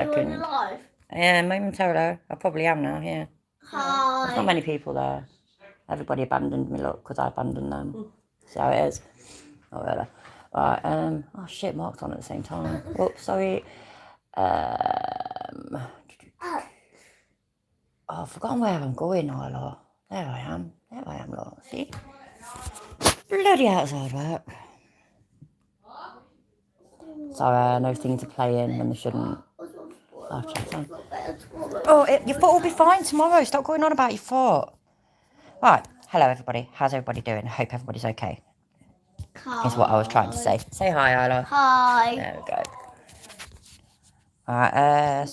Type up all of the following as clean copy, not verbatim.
You're live? Yeah, momentarily. I probably am now, yeah. Hi. There's not many people there. Everybody abandoned me, look, because I abandoned them. See how it is? Oh, really? Right, oh shit, Mark's on at the same time. Oops, sorry. Oh, I've forgotten where I'm going, Isla. There I am, look. See? Bloody outside work. Sorry, I know things are playing when they shouldn't. Oh, check on. Oh, your foot will be fine tomorrow. Stop going on about your foot. Right, hello everybody. How's everybody doing? I hope everybody's okay. Hi. Is what I was trying to say. Say hi, Isla. Hi. There we go. Alright,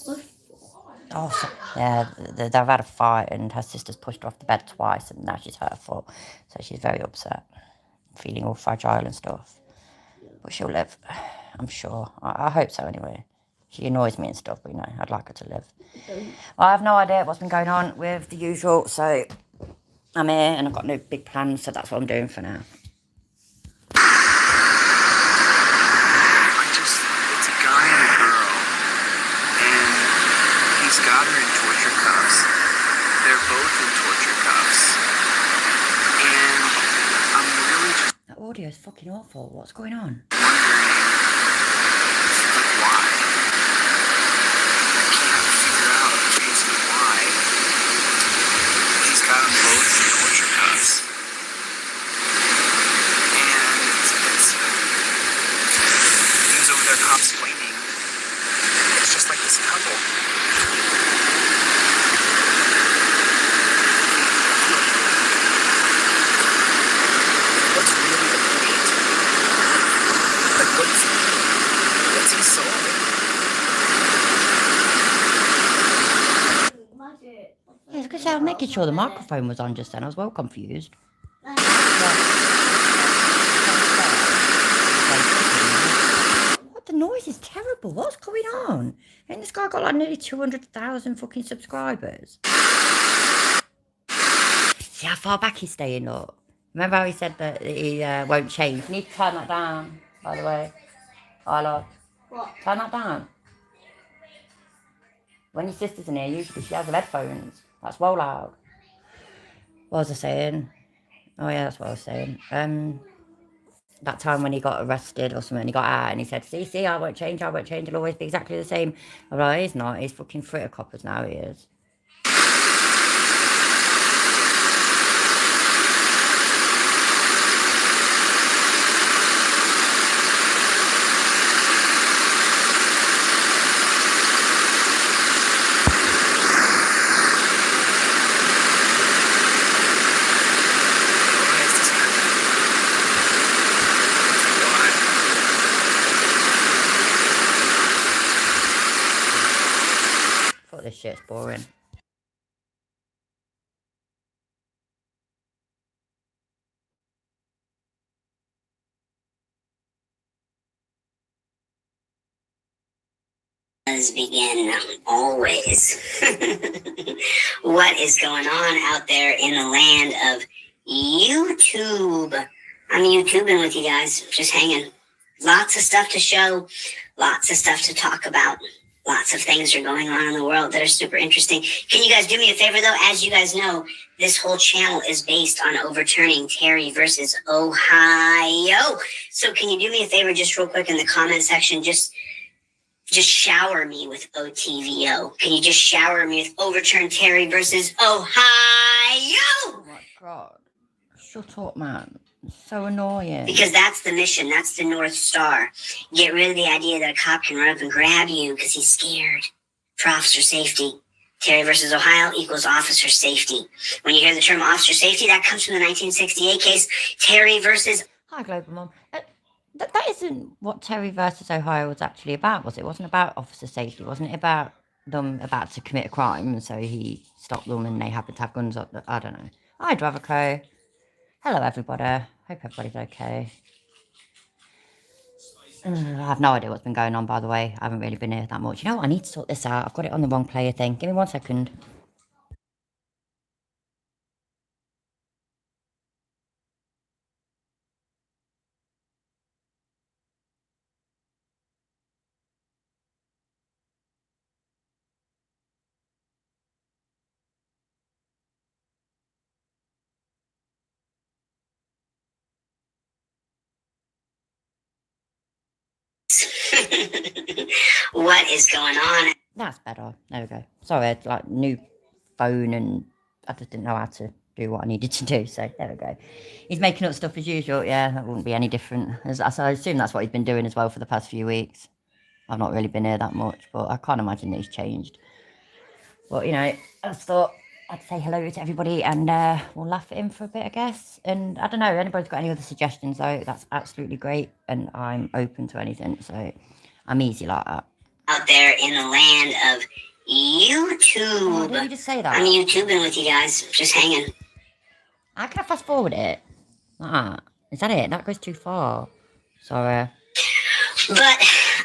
oh, so, yeah, they've had a fight and her sister's pushed her off the bed twice and now she's hurt her foot. So she's very upset, feeling all fragile and stuff. But she'll live, I'm sure. I hope so anyway. She annoys me and stuff, but you know, I'd like her to live. Well, I have no idea what's been going on with the usual, so I'm here and I've got no big plans, so that's what I'm doing for now. It's a guy and a girl, and he's got her in torture cuffs. They're both in torture cuffs, and I'm really just That audio is fucking awful. What's going on? wondering, like, why? I can't figure out basically why he's got them both in torture cuffs, and he's over there cosplaining. It's just like this couple. What's really the point? Like, what's he solving? Yeah, because I was making sure the microphone was on just then. I was well confused. What, the noise is terrible. What's going on? Ain't this guy got like nearly 200,000 fucking subscribers? See how far back he's staying, look. Remember how he said that he won't change? You need to turn that down, by the way. Isla. What? Turn that down. When your sister's in here, usually she has the headphones. That's well loud. What was I saying? Oh yeah, that's what I was saying. That time when he got arrested or something, he got out and he said, see, I won't change, it'll always be exactly the same. I'm like, he's not, he's fucking fritter coppers now, he is. Why is this happening? Why? Thought this shit's boring. Does begin always. What is going on out there in the land of YouTube? I'm YouTubing with you guys, just hanging. Lots of stuff to show, lots of stuff to talk about. Lots of things are going on in the world that are super interesting. Can you guys do me a favor though? As you guys know, this whole channel is based on overturning Terry versus Ohio. So can you do me a favor just real quick in the comment section? Just shower me with OTVO. Can you just shower me with overturn Terry versus Ohio? Oh my god. Shut up, man. It's so annoying. Because that's the mission. That's the North Star. Get rid of the idea that a cop can run up and grab you because he's scared. For officer safety. Terry versus Ohio equals officer safety. When you hear the term officer safety, that comes from the 1968 case, Terry versus... Hi, Global Mom. That isn't what Terry versus Ohio was actually about, was it? It wasn't about officer safety. Wasn't it about them about to commit a crime, and so he stopped them and they happened to have guns up? I don't know. Hi, Dravico. Hello, everybody. Hope everybody's okay. I have no idea what's been going on, by the way. I haven't really been here that much. You know what? I need to sort this out. I've got it on the wrong player thing. Give me 1 second. What is going on? That's better. There we go. Sorry, it's like new phone and I just didn't know how to do what I needed to do. So there we go. He's making up stuff as usual. Yeah, that wouldn't be any different. So I assume that's what he's been doing as well for the past few weeks. I've not really been here that much, but I can't imagine that he's changed. But, you know, I just thought I'd say hello to everybody and we'll laugh at him for a bit, I guess. And I don't know, anybody's got any other suggestions, though, that's absolutely great. And I'm open to anything, so I'm easy like that. Out there in the land of YouTube. Oh, did you just say that? I'm YouTubing with you guys, just hanging. How can I fast forward it? Like that? Is that it? That goes too far. Sorry. But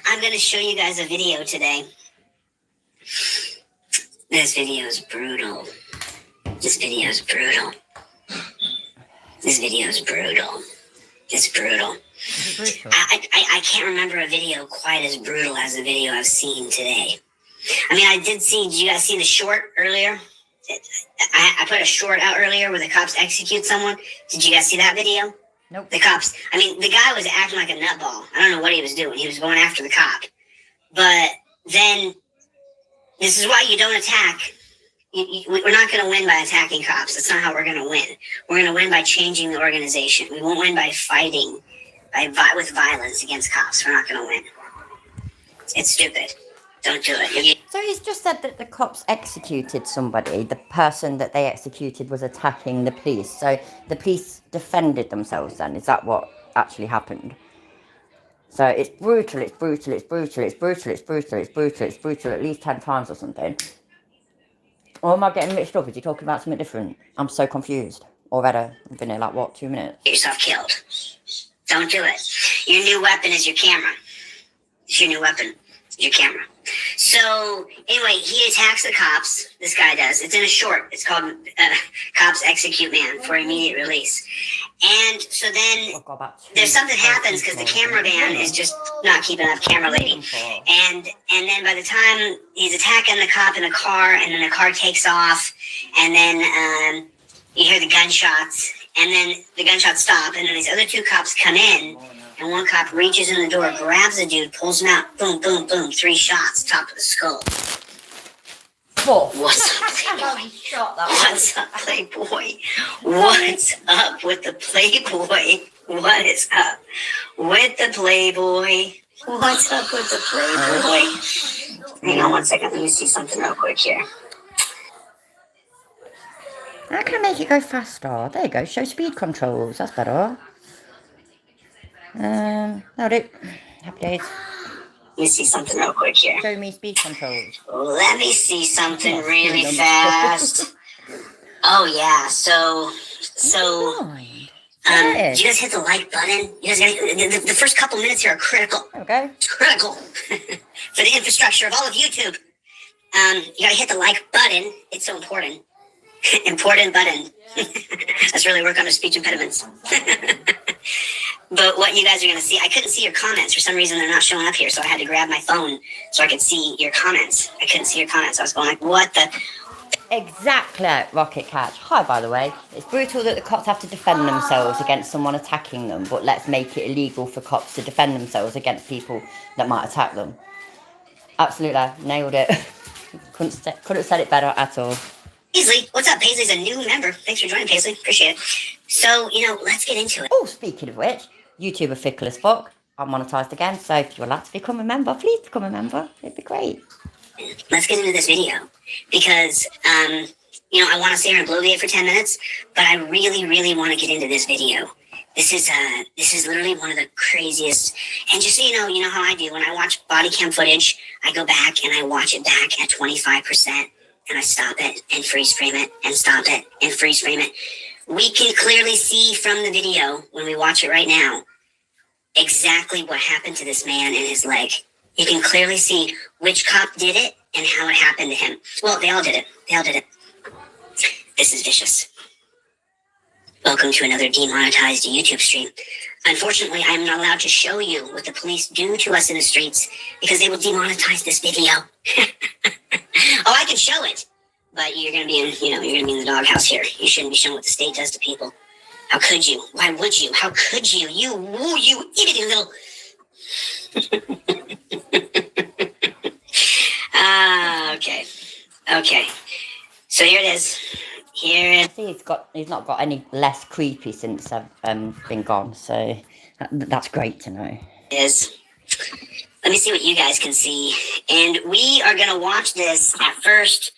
I'm going to show you guys a video today. This video is brutal. This video is brutal. This video is brutal. It's brutal. Is it brutal? I can't remember a video quite as brutal as the video I've seen today. I mean, did you guys see the short earlier? I put a short out earlier where the cops execute someone. Did you guys see that video? Nope. The cops, I mean, the guy was acting like a nutball. I don't know what he was doing. He was going after the cop. But then, this is why you don't attack. We're not going to win by attacking cops. That's not how we're going to win. We're going to win by changing the organization. We won't win by fighting with violence against cops. We're not going to win. It's stupid. Don't do it. So he's just said that the cops executed somebody. The person that they executed was attacking the police. So the police defended themselves then. Is that what actually happened? So it's brutal, it's brutal, it's brutal, it's brutal, it's brutal, it's brutal, it's brutal at least 10 times or something. Or am I getting mixed up? Is he talking about something different? I'm so confused already. I've been here like, what, 2 minutes? Get yourself killed. Don't do it. Your new weapon is your camera. It's your new weapon. Your camera. So anyway, he attacks the cops. This guy does. It's in a short. It's called "Cops Execute Man" for immediate release. And so then there's something happens because the cameraman is just not keeping up, camera lady. And then by the time he's attacking the cop in a car, and then the car takes off, and then you hear the gunshots, and then the gunshots stop, and then these other two cops come in. And one cop reaches in the door, grabs the dude, pulls him out. Boom, boom, boom. 3 shots, top of the skull. What's up, Playboy? What's up, Playboy? What's up with the Playboy? What is up with the Playboy? What's up with the Playboy? Hang on 1 second. Let me see something real quick here. How can I make it go faster? There you go. Show speed controls. That's better. That'll do. Happy days. Let me see something real quick here. Show me speed controls. Let me see something really fast. Oh yeah, so did you guys hit the like button? You guys the first couple minutes here are critical. Okay. It's critical for the infrastructure of all of YouTube. You gotta hit the like button. It's so important. Important button. Let's really work on our speech impediments. But what you guys are going to see, I couldn't see your comments. For some reason, they're not showing up here, so I had to grab my phone so I could see your comments. I couldn't see your comments. I was going like, what the? Exactly, Rocket Catch. Hi, by the way. It's brutal that the cops have to defend themselves against someone attacking them, but let's make it illegal for cops to defend themselves against people that might attack them. Absolutely, nailed it. Couldn't have said it better at all. Paisley, what's up? Paisley's a new member. Thanks for joining, Paisley. Appreciate it. So, let's get into it. Oh, speaking of which, YouTube are fickle as fuck. I'm monetized again, so if you would like to become a member, please become a member. It'd be great. Let's get into this video because, I want to stay here and bloviate for 10 minutes, but I really, really want to get into this video. This is literally one of the craziest. And just so you know how I do. When I watch body cam footage, I go back and I watch it back at 25%. And I stop it and freeze frame it and stop it and freeze frame it. We can clearly see from the video when we watch it right now exactly what happened to this man and his leg. You can clearly see which cop did it and how it happened to him. Well, they all did it. They all did it. This is vicious. Welcome to another demonetized YouTube stream. Unfortunately, I am not allowed to show you what the police do to us in the streets because they will demonetize this video. Oh, I can show it, but you're gonna be in the doghouse here. You shouldn't be showing what the state does to people. How could you? Why would you? How could you? You itty little. Okay. Okay. So here it is. Here I it see he's not got any less creepy since I've been gone, so that's great to know. is. Let me see what you guys can see. And we are gonna watch this at first.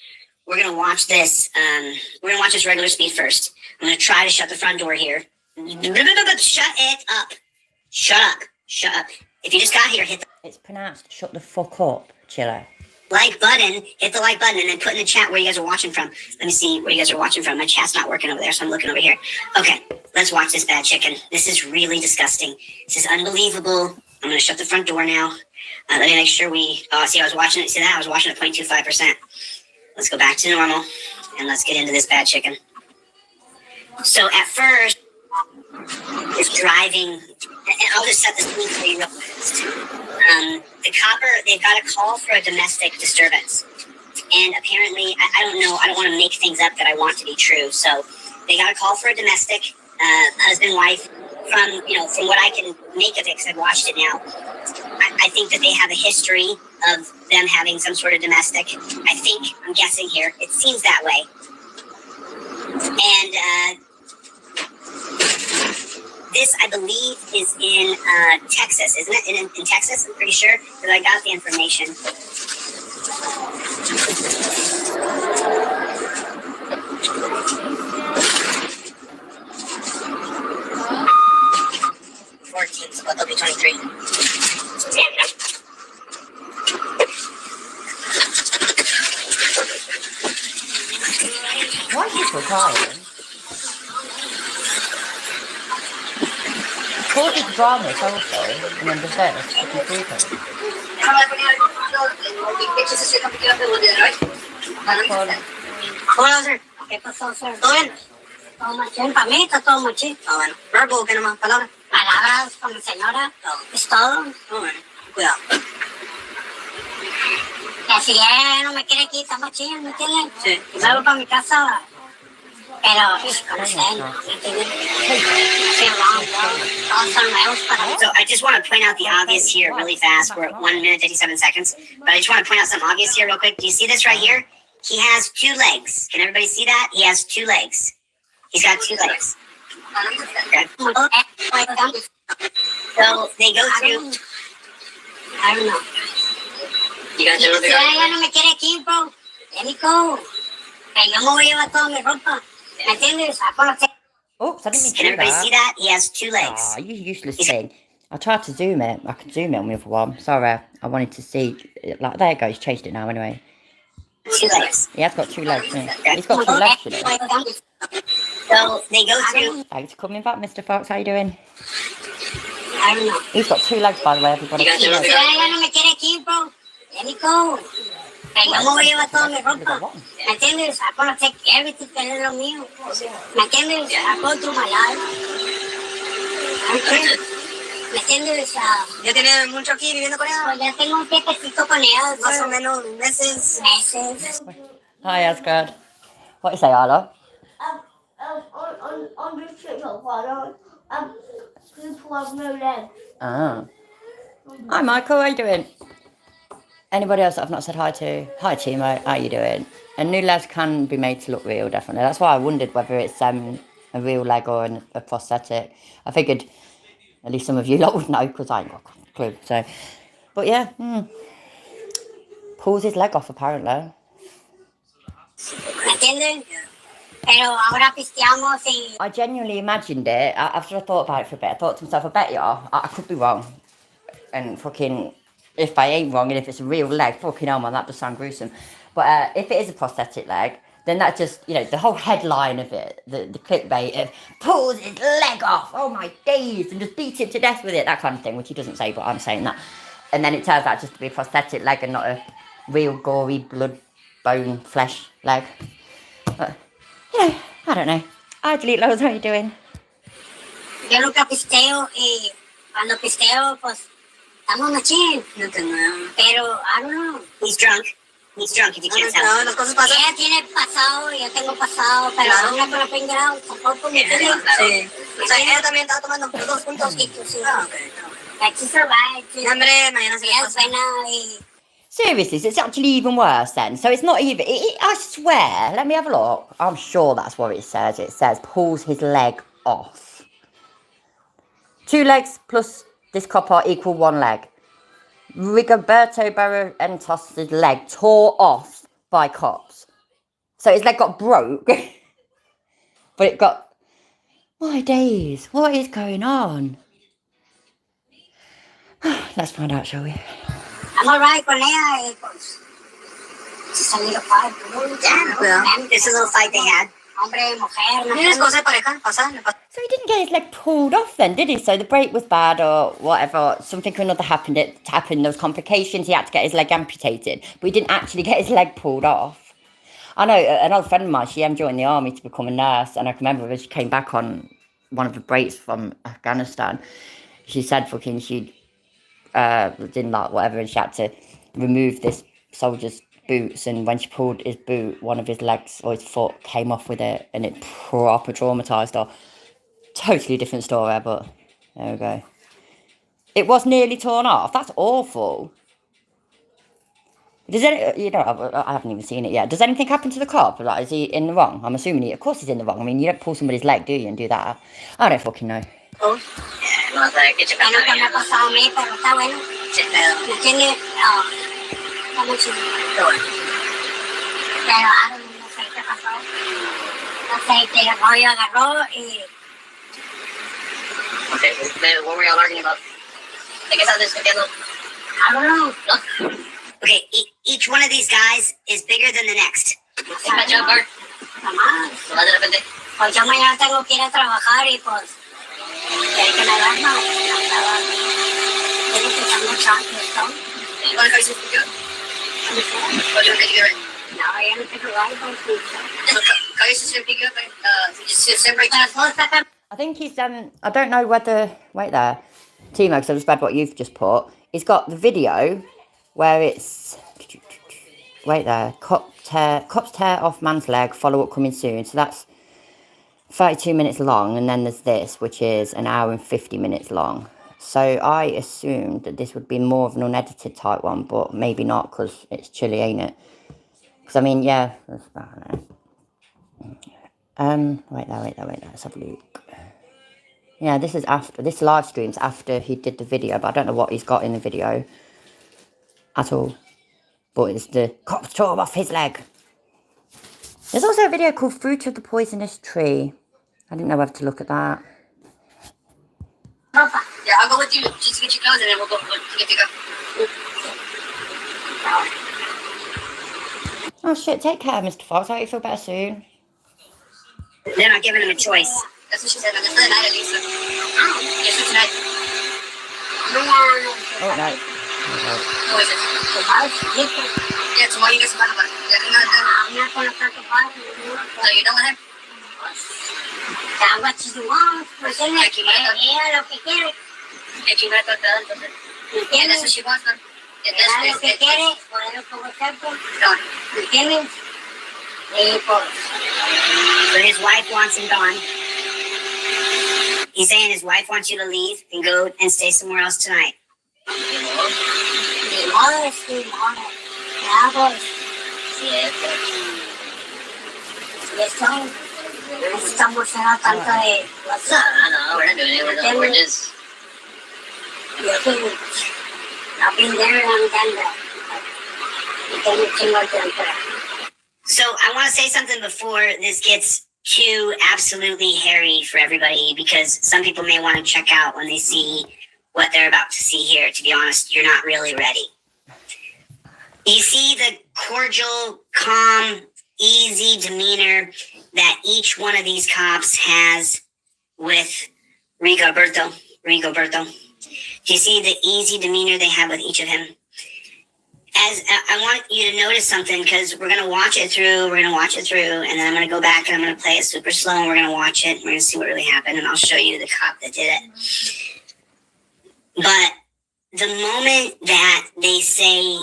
We're gonna watch this. We're gonna watch this regular speed first. I'm gonna try to shut the front door here. Shut it up. Shut up. Shut up. If you just got here, hit the It's pronounced shut the fuck up, Chilo. like button. Hit the like button and then put in the chat where you guys are watching from. Let me see where you guys are watching from. My chat's not working over there, so I'm looking over here. Okay, let's watch this bad chicken. This is really disgusting. This is unbelievable. I'm gonna shut the front door now. Let me make sure we. Oh, see, I was watching it. See that? I was watching at 0.25%. Let's go back to normal and let's get into this bad chicken. So at first, it's driving, and I'll just set the scene for you real fast. The copper, they've got a call for a domestic disturbance. And apparently, I don't know, I don't want to make things up that I want to be true. So they got a call for a domestic, husband, wife. From what I can make of it, because I've watched it now, I think that they have a history of them having some sort of domestic. I'm guessing here. It seems that way. And this, I believe, is in Texas, isn't it? In Texas, I'm pretty sure, because I got the information. So that'll be 23. Why is he still crying? Causes drama also, and then just there, it's fucking creepy. Hola, sir. ¿Qué pasó, sir? ¿Todo bien? Todo machín. Para mí está todo machín. Ah, bueno. Verbo, ¿qué nomás? Palabras. Palabras con la señora. Todo. Es todo. Bueno. Cuidado. Que si ella no me quiere aquí, está machín, ¿me entienden? Sí. Y me voy para mi casa. Pero, con la señora, ¿me entienden? So I just want to point out the obvious here really fast. We're at 1 minute 57 seconds. But I just want to point out something obvious here real quick. Do you see this right here? He has 2 legs. Can everybody see that? He has 2 legs. He's got 2 legs. Okay. So they go through. I don't know. You got to ella no me quiere aquí, bro. Let me go. Que yo me voy a llevar toda mi ropa. ¿Me entiendes? Oops, I didn't mean to Can do everybody that. see that? He has 2 legs. Ah, you useless thing. I tried to zoom it. I can zoom it on the other one. Sorry, I wanted to see. Like, there it goes. Changed it now anyway. 2 legs. He has got 2 legs, hasn't he? He's got 2 legs, you know. So they go through. Thanks for coming back, Mr. Fox. How you doing? I don't know. He's got 2 legs, by the way, everybody. 2 legs. Ella no me quiere aquí, bro. Let me go. Que yo me voy a llevar toda mi ropa. ¿Me entiendes? I'm gonna take everything que es lo mío. ¿Me entiendes? I'm going through my life. ¿Me entiendes? ¿Ya tiene mucho aquí viviendo con ella? Pues ya tengo un tiempecito con ella. Más o menos meses. Meses. Hi, Asgard. What you say, Arlo? On this trip so far, people have no legs. Ah. Hi, Michael. How you doing? Anybody else that I've not said hi to? Hi, Timo. How you doing? And new legs can be made to look real, definitely. That's why I wondered whether it's a real leg or a prosthetic. I figured at least some of you lot would know because I ain't got a clue. So, but yeah, pulls his leg off apparently. ¿Me entiendes? Pero ahora pisteamos y. I genuinely imagined it after I thought about it for a bit. I thought to myself, I bet you are. I could be wrong. And fucking, if I ain't wrong and if it's a real leg, fucking hell man, that does sound gruesome. But if it is a prosthetic leg, then that just, the whole headline of it, the clickbait of pulls his leg off, oh my days, and just beats him to death with it, that kind of thing, which he doesn't say, but I'm saying that. And then it turns out just to be a prosthetic leg and not a real gory blood, bone, flesh leg. But, I don't know. Hi, Delete Loads, how are you doing? Yo nunca pisteo y cuando pisteo, pues, estamos machín. No tengo. Pero, I don't know. He's drunk. He's drunk, if you can't tell. No, las cosas pasan. Ella tiene pasado, yo tengo pasado, pero anda con la finger out, tampoco me entiendes. Sí. O sea, ella también estaba tomando los 2 juntos. Inclusive. Ah, ok. Hombre, mañana se le pasa. Seriously, so it's actually even worse then. So it's not even. I swear. Let me have a look. I'm sure that's what it says. It says pulls his leg off. 2 legs plus this copper equal 1 leg. Rigoberto Barrientos' leg tore off by cops. So his leg got broke. But it got. My days. What is going on? Let's find out, shall we? I'm alright con ella. It's a little fight. It's a little fight they had. Hombre, mujer. Tienes cosas de pareja, pasa. So he didn't get his leg pulled off then, did he? So the break was bad or whatever. Something or another happened. There was complications. He had to get his leg amputated. But he didn't actually get his leg pulled off. I know an old friend of mine, she joined the army to become a nurse. And I can remember when she came back on one of the breaks from Afghanistan, she said fucking she didn't like whatever, and she had to remove this soldier's boots, and when she pulled his boot, one of his legs or his foot came off with it, and it proper traumatised her. Totally different story, but there we go. It was nearly torn off. That's awful. Does any, I haven't even seen it yet. Does anything happen to the cop? Like, is he in the wrong? I'm assuming of course he's in the wrong. I mean, you don't pull somebody's leg, do you, and do that? I don't fucking know. No sé qué checando que me ha pasado a mí, pero está bueno. ¿Me entiendes? Está muy chido. Pero no sé qué pasó. No sé, que el rollo agarró y... Okay, what were y'all arguing about? ¿De qué estás discutiendo? I don't know. Okay, each one of these guys is bigger than the next. Pues yo mañana tengo que ir a trabajar y pues... El que me alarma, tiene que estar mucho antes, ¿no? ¿Y cuál es el sitio? ¿Cuál es el sitio? No, ya no tengo algo. ¿Cuál es el sitio? I think he's I don't know whether. Wait there, Timo, because I just read what you've just put. He's got the video where it's. Wait there, cops tear off man's leg. Follow up coming soon. So that's 32 minutes long, and then there's this, which is an hour and 50 minutes long. So I assumed that this would be more of an unedited type one, but maybe not, because it's chilly, ain't it? Because I mean, yeah, I don't know. Wait there, let's have a look. Yeah, this is after, this live stream's after he did the video, but I don't know what he's got in the video at all. But it's the cops tore off his leg. There's also a video called Fruit of the Poisonous Tree. I didn't know whether to look at that. Yeah, I'll go with you just to get you clothes, and then we'll get to go. Oh shit, take care, Mr. Fox. I hope you feel better soon. They're not giving him a choice. That's what she said. That's the night, Elisa. Yes, it's tonight. Oh, no. Who is it? Yeah, tomorrow you get some fun about it. I'm not going to talk about it. So you know what happened? What you want, pues ella lo que quiere. And that's what she wants, man. Ella lo que quiere, ponerlo como ejemplo. ¿Me entiendes? But his wife wants him gone. He's saying his wife wants you to leave and go and stay somewhere else tonight. Estamos tanto de WhatsApp. No, we're not doing it. We're just... I've been there and I'm done that. So I want to say something before this gets too absolutely hairy for everybody, because some people may want to check out when they see what they're about to see here. To be honest, you're not really ready. You see the cordial, calm, easy demeanor that each one of these cops has with Rigoberto. Do you see the easy demeanor they have with each of him? As I want you to notice something, because we're going to watch it through, and then I'm going to go back and I'm going to play it super slow, and we're going to watch it, and we're going to see what really happened, and I'll show you the cop that did it. But the moment that they say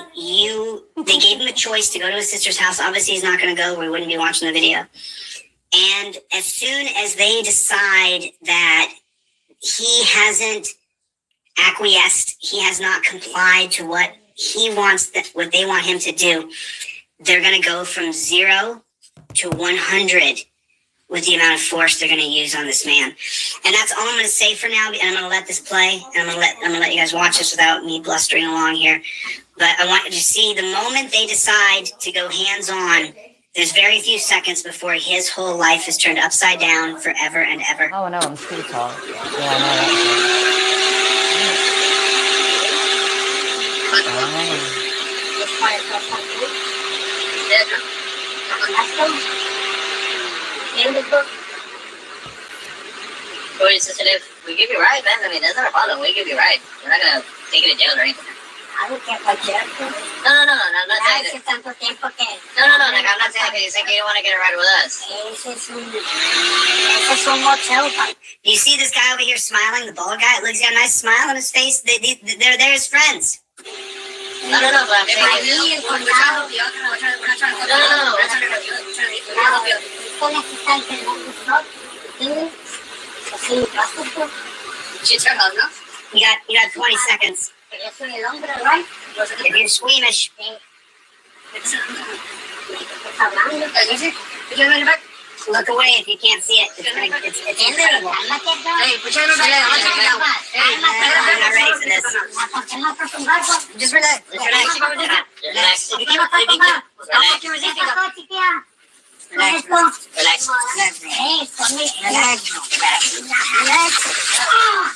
they gave him a choice to go to his sister's house, obviously he's not going to go, we wouldn't be watching the video. And as soon as they decide that he hasn't acquiesced. He has not complied to what he wants, what they want him to do. They're going to go from 0 to 100 with the amount of force they're going to use on this man. And that's all I'm going to say for now. And I'm going to let this play. And I'm going to let you guys watch this without me blustering along here. But I want you to see the moment they decide to go hands-on, there's very few seconds before his whole life is turned upside down forever and ever. Oh, I know, I'm sweetheart. Yeah, I know We give you a ride, man. I mean, that's not a problem. We give you a ride. We're not gonna take you to jail or anything. I don't care about jail. No, I'm not saying that. No, like, I'm not saying that. You think you don't want to get a ride with us. Do you see this guy over here smiling? The bald guy? Looks, he's got a nice smile on his face. They're his friends. No, but I'm saying we're trying to help you. We're not trying to help you. No. We're trying to help you. We're trying to help you. She's turned on, no? You got 20 seconds. If you're squeamish. Look away if you can't see it. It's incredible. Hey, put your hands on I'm not ready for this. Just relax. Relax.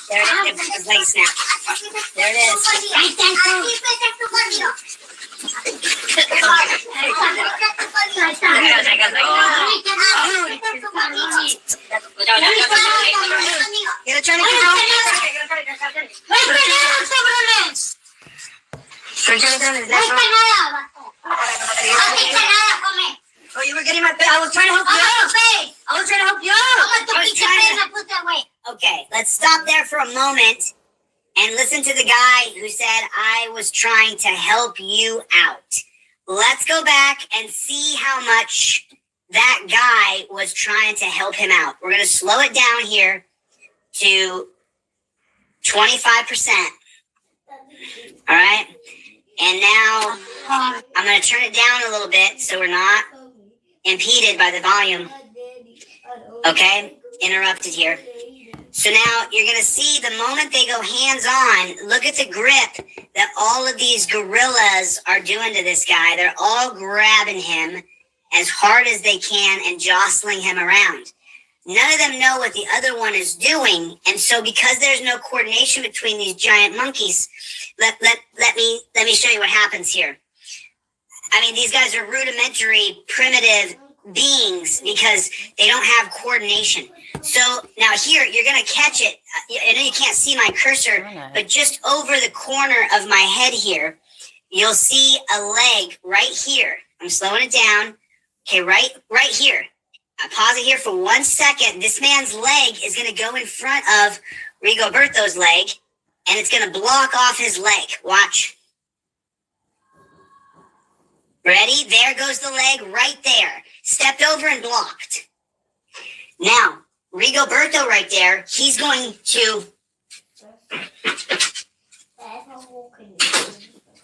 There it is. His leg snapped. There it is. Oh, you were getting my face. I was trying to help you. Okay, let's stop there for a moment and listen to the guy who said, I was trying to help you out. Let's go back and see how much that guy was trying to help him out. We're going to slow it down here to 25%. All right? And now I'm going to turn it down a little bit so we're not impeded by the volume. Okay? Interrupted here. So now you're going to see the moment they go hands-on, look at the grip that all of these gorillas are doing to this guy. They're all grabbing him as hard as they can and jostling him around. None of them know what the other one is doing. And so because there's no coordination between these giant monkeys, let me show you what happens here. I mean, these guys are rudimentary, primitive beings because they don't have coordination. So now here, you're going to catch it. I know you can't see my cursor, but just over the corner of my head here, you'll see a leg right here. I'm slowing it down. Okay, right here. I pause it here for 1 second. This man's leg is going to go in front of Rigoberto's leg, and it's going to block off his leg. Watch. Ready? There goes the leg right there. Stepped over and blocked. Now, Rigoberto right there, he's going to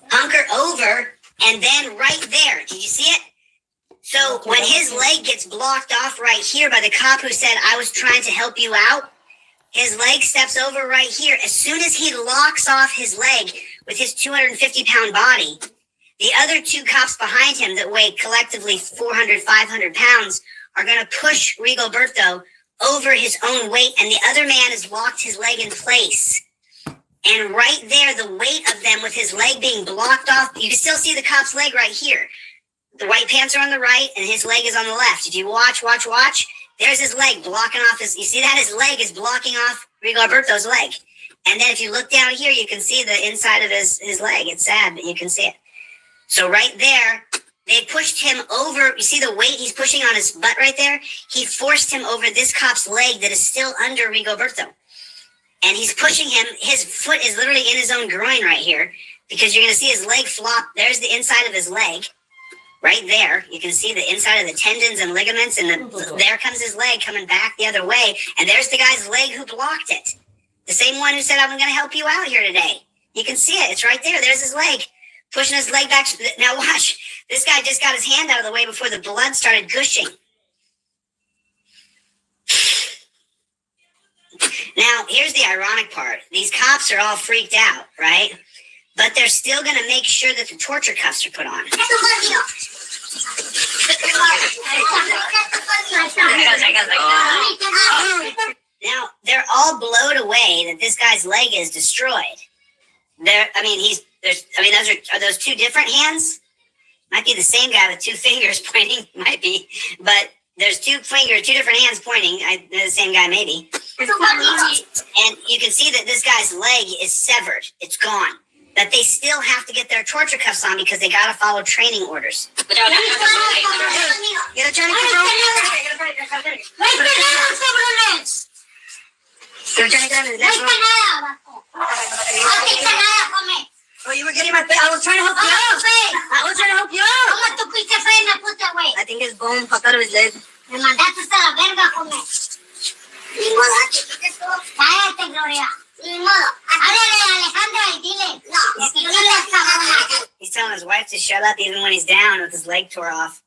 hunker over, and then right there. Did you see it? So when his leg gets blocked off right here by the cop who said, I was trying to help you out, his leg steps over right here. As soon as he locks off his leg with his 250-pound body, the other two cops behind him that weigh collectively 400, 500 pounds are going to push Rigoberto over his own weight, and the other man has locked his leg in place. And right there, the weight of them with his leg being blocked off, you can still see the cop's leg right here. The white pants are on the right, and his leg is on the left. If you watch, there's his leg blocking off his, you see that? His leg is blocking off Rigoberto's leg. And then if you look down here, you can see the inside of his leg. It's sad, but you can see it. So right there, they pushed him over. You see the weight he's pushing on his butt right there? He forced him over this cop's leg that is still under Rigoberto. And he's pushing him. His foot is literally in his own groin right here because you're going to see his leg flop. There's the inside of his leg right there. You can see the inside of the tendons and ligaments. And there comes his leg coming back the other way. And there's the guy's leg who blocked it. The same one who said, I'm going to help you out here today. You can see it. It's right there. There's his leg. Pushing his leg back. Now watch. This guy just got his hand out of the way before the blood started gushing. Now, here's the ironic part. These cops are all freaked out, right? But they're still going to make sure that the torture cuffs are put on. Now, they're all blown away that this guy's leg is destroyed. Are those two different hands? Might be the same guy with two fingers pointing. Might be. But there's two different hands pointing. The same guy, maybe. And you can see that this guy's leg is severed. It's gone. But they still have to get their torture cuffs on because they got to follow training orders. Get a tourniquet, bro. Oh, you were getting my face. I was trying to help you out. I was trying to help you out. I think his bone popped out of his leg. Me mandaste a la verga, come. Ni modo, cállate, Gloria. Ni modo. Háblale a Alejandra y dile. No, dile a cabrona. He's telling his wife to shut up even when he's down with his leg tore off.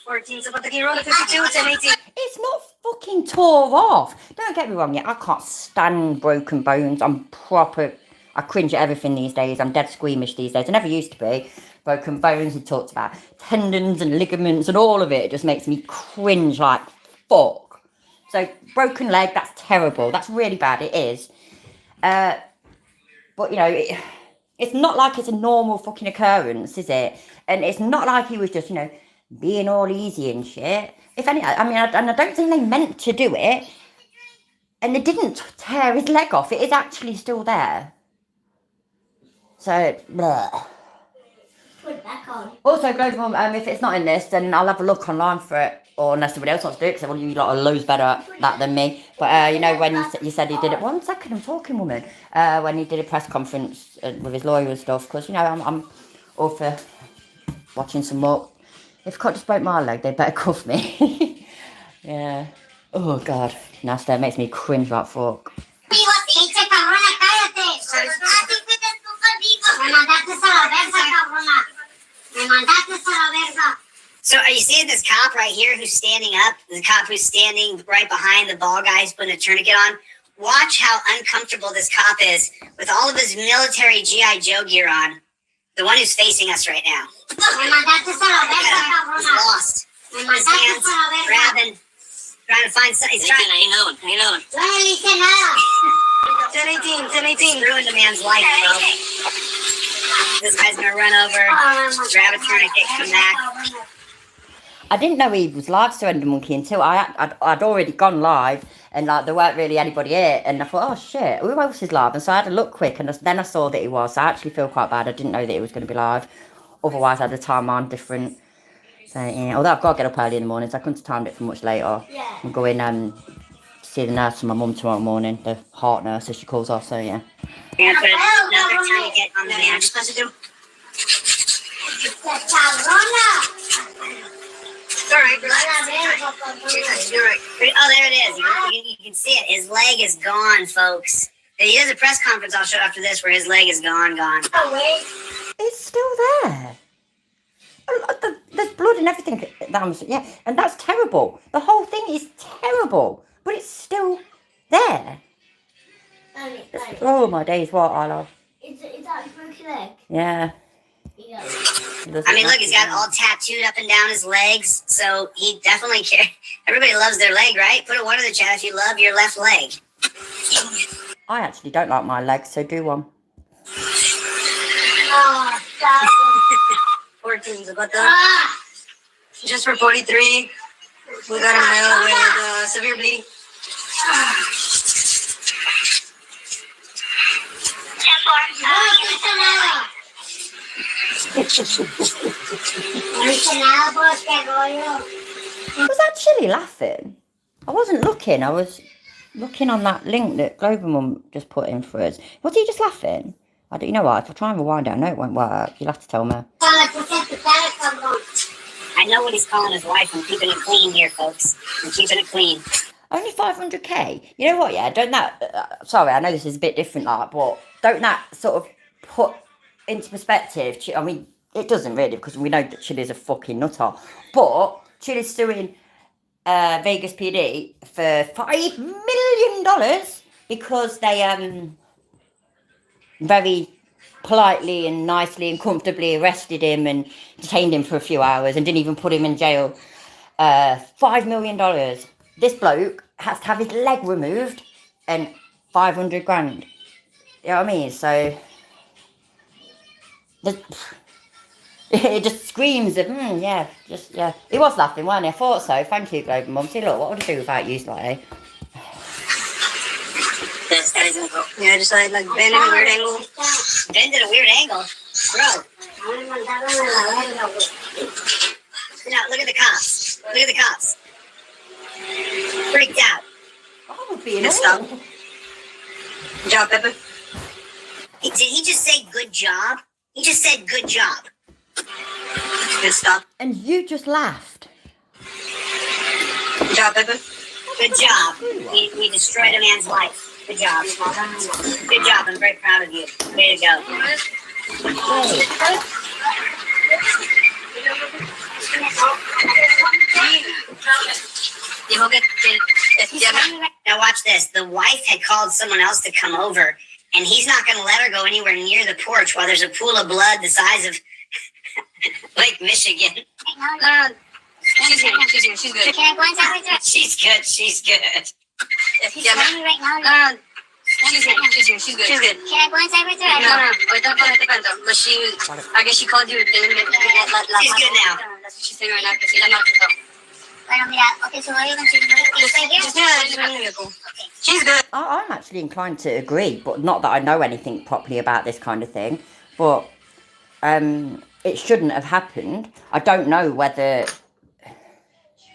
14, so the roll 52, 10, 18. It's not fucking tore off. Don't get me wrong, I can't stand broken bones. I cringe at everything these days. I'm dead squeamish these days. I never used to be. Broken bones, he talked about tendons and ligaments and all of it. It just makes me cringe like fuck. So, broken leg, that's terrible. That's really bad, it is. But, it's not like it's a normal fucking occurrence, is it? And it's not like he was just, being all easy and shit. If any, I don't think they meant to do it. And they didn't tear his leg off. It is actually still there. So, bleh. Put it back on. Also, Global Mum, if it's not in this, then I'll have a look online for it. Or unless somebody else wants to do it, because you lot are loads better at that than me. But, when you said he did it... 1 second, I'm talking, woman. When he did a press conference with his lawyer and stuff. Because, I'm all for watching some more. If I can't just break my leg, they better cuff me. Yeah. Oh, God. Nasty. It makes me cringe like fuck. So are you seeing this cop right here who's standing up? The cop who's standing right behind the ball guy who's putting a tourniquet on? Watch how uncomfortable this cop is with all of his military G.I. Joe gear on. The one who's facing us right now. He's lost. His hands grabbing, trying to find something. He's trying. How you doing? 10-18. Ruined a man's life, bro. This guy's gonna run over, grab a tourniquet, come back. I didn't know he was live, Surrender Monkey, until I'd already gone live, and there weren't really anybody here, and I thought, oh shit, who else is live? And so I had to look quick, and then I saw that he was. So I actually feel quite bad. I didn't know that he was going to be live. Otherwise, I'd have time on different. So yeah, although I've got to get up early in the morning, so I couldn't have timed it for much later. Yeah. I'm going see the nurse and my mum tomorrow morning, the heart nurse, as she calls her. So yeah. We're gonna put another tourniquet on the man. Alright, you're right. Oh, there it is. You can see it. His leg is gone, folks. He does a press conference I'll show after this where his leg is gone. It's still there. There's blood and everything. Yeah, and that's terrible. The whole thing is terrible, but it's still there. Oh my days, what I love. Is that a broken leg? Yeah. Yeah. I mean, look, he's got all tattooed up and down his legs, so he definitely cares. Everybody loves their leg, right? Put a 1 in the chat if you love your left leg. I actually don't like my legs, so do one. Oh, God. 14, so got that. Just for 43, we got a male with severe bleeding. Was that Chili laughing? I wasn't looking. I was looking on that link that Global Mum just put in for us. Was he just laughing? I don't. You know what? If I try and rewind it, I know it won't work. You'll have to tell me. I know what he's calling his wife. I'm keeping it clean here, folks. I'm keeping it clean. Only 500k. You know what? Yeah, don't that. Sorry, I know this is a bit different, like, but don't that sort of put into perspective? I mean, it doesn't really, because we know that Chili's a fucking nutter. But Chili's suing Vegas PD for $5 million because they very politely and nicely and comfortably arrested him and detained him for a few hours and didn't even put him in jail. $5 million. This bloke has to have his leg removed and 500 grand. You know what I mean? So it just screams of yeah, just yeah. He was laughing, wasn't he? I thought so. Thank you, Global Mum. See, look, what would I do without you, slightly? Yeah, just like bend at a weird angle. Bend at a weird angle, bro. No, look at the cops. Look at the cops. Freaked out. I would be in Messed awe. up. Good job, Pepper. Did he just say good job? He just said good job. Good stuff. And you just laughed. Good job, Pepper. Good job. We destroyed a man's life. Good job. Good job. I'm very proud of you. Way to go. Now watch this. The wife had called someone else to come over, and he's not going to let her go anywhere near the porch while there's a pool of blood the size of Lake Michigan. She's good. She's good. Can I go inside with her? She's good. She's good. He's telling me right now. She's good. She's good. She's good. Can I go inside with her? No. Wait, don't depend on. But she, I guess she called you. She's good now. That's what she's saying right now. Because she's not. Bueno, mira, okay, so what are you going to do? Just right here? Just in the vehicle. She's good. I'm actually inclined to agree, but not that I know anything properly about this kind of thing. But it shouldn't have happened. I don't know whether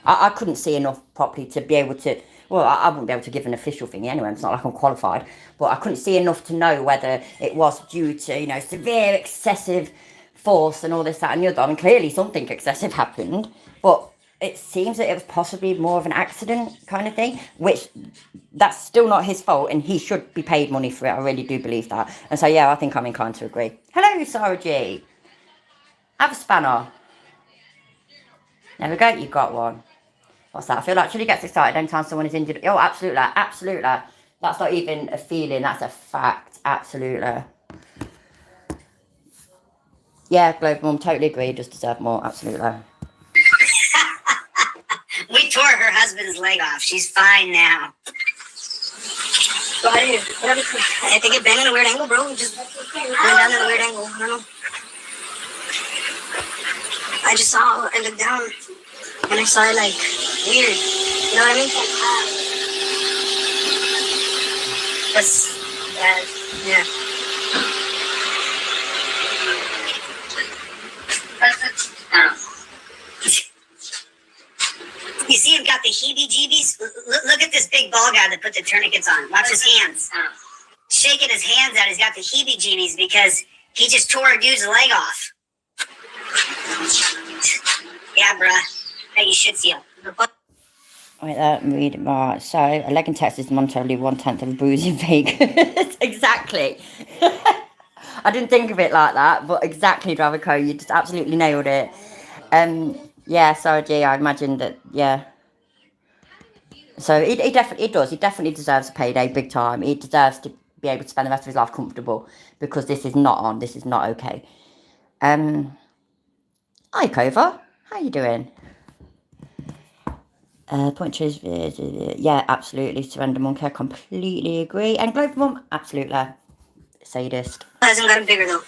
I couldn't see enough properly to be able to. Well, I wouldn't be able to give an official thing anyway. It's not like I'm qualified, but I couldn't see enough to know whether it was due to severe excessive force and all this, that, and the other. I mean, clearly something excessive happened, but it seems that it was possibly more of an accident kind of thing, which that's still not his fault, and he should be paid money for it. I really do believe that. And so, yeah, I think I'm inclined to agree. Hello, Sarah G. Have a spanner. There we go, you got one. What's that? I feel like Chili gets excited anytime someone is injured. Oh, absolutely, absolutely. That's not even a feeling, that's a fact. Absolutely. Yeah, Global Mum, totally agree. Does deserve more, absolutely. We tore her husband's leg off. She's fine now. I think it bent in a weird angle, bro. Just went down in a weird angle. I don't know. I just saw, I looked down, and I saw it like weird. You know what I mean? Yeah. You see him got the heebie-jeebies? Look at this big ball guy that put the tourniquets on. Watch his hands. Shaking his hands out, he's got the heebie-jeebies because he just tore a dude's leg off. Yeah, bruh. How you should feel. Wait, let me read it right. So, a leg in Texas is monetarily 1/10 of a bruise in Vegas. Exactly. I didn't think of it like that, but exactly, Dravico, you just absolutely nailed it. Yeah, so gee, I imagine that, yeah. So he definitely does. He definitely deserves a payday, big time. He deserves to be able to spend the rest of his life comfortable, because this is not on. This is not okay. Hi, Kova. How you doing? Point is, yeah, absolutely. Surrender Monkey, I completely agree. And Global Mum, absolutely. Sadist. Hasn't gotten bigger though.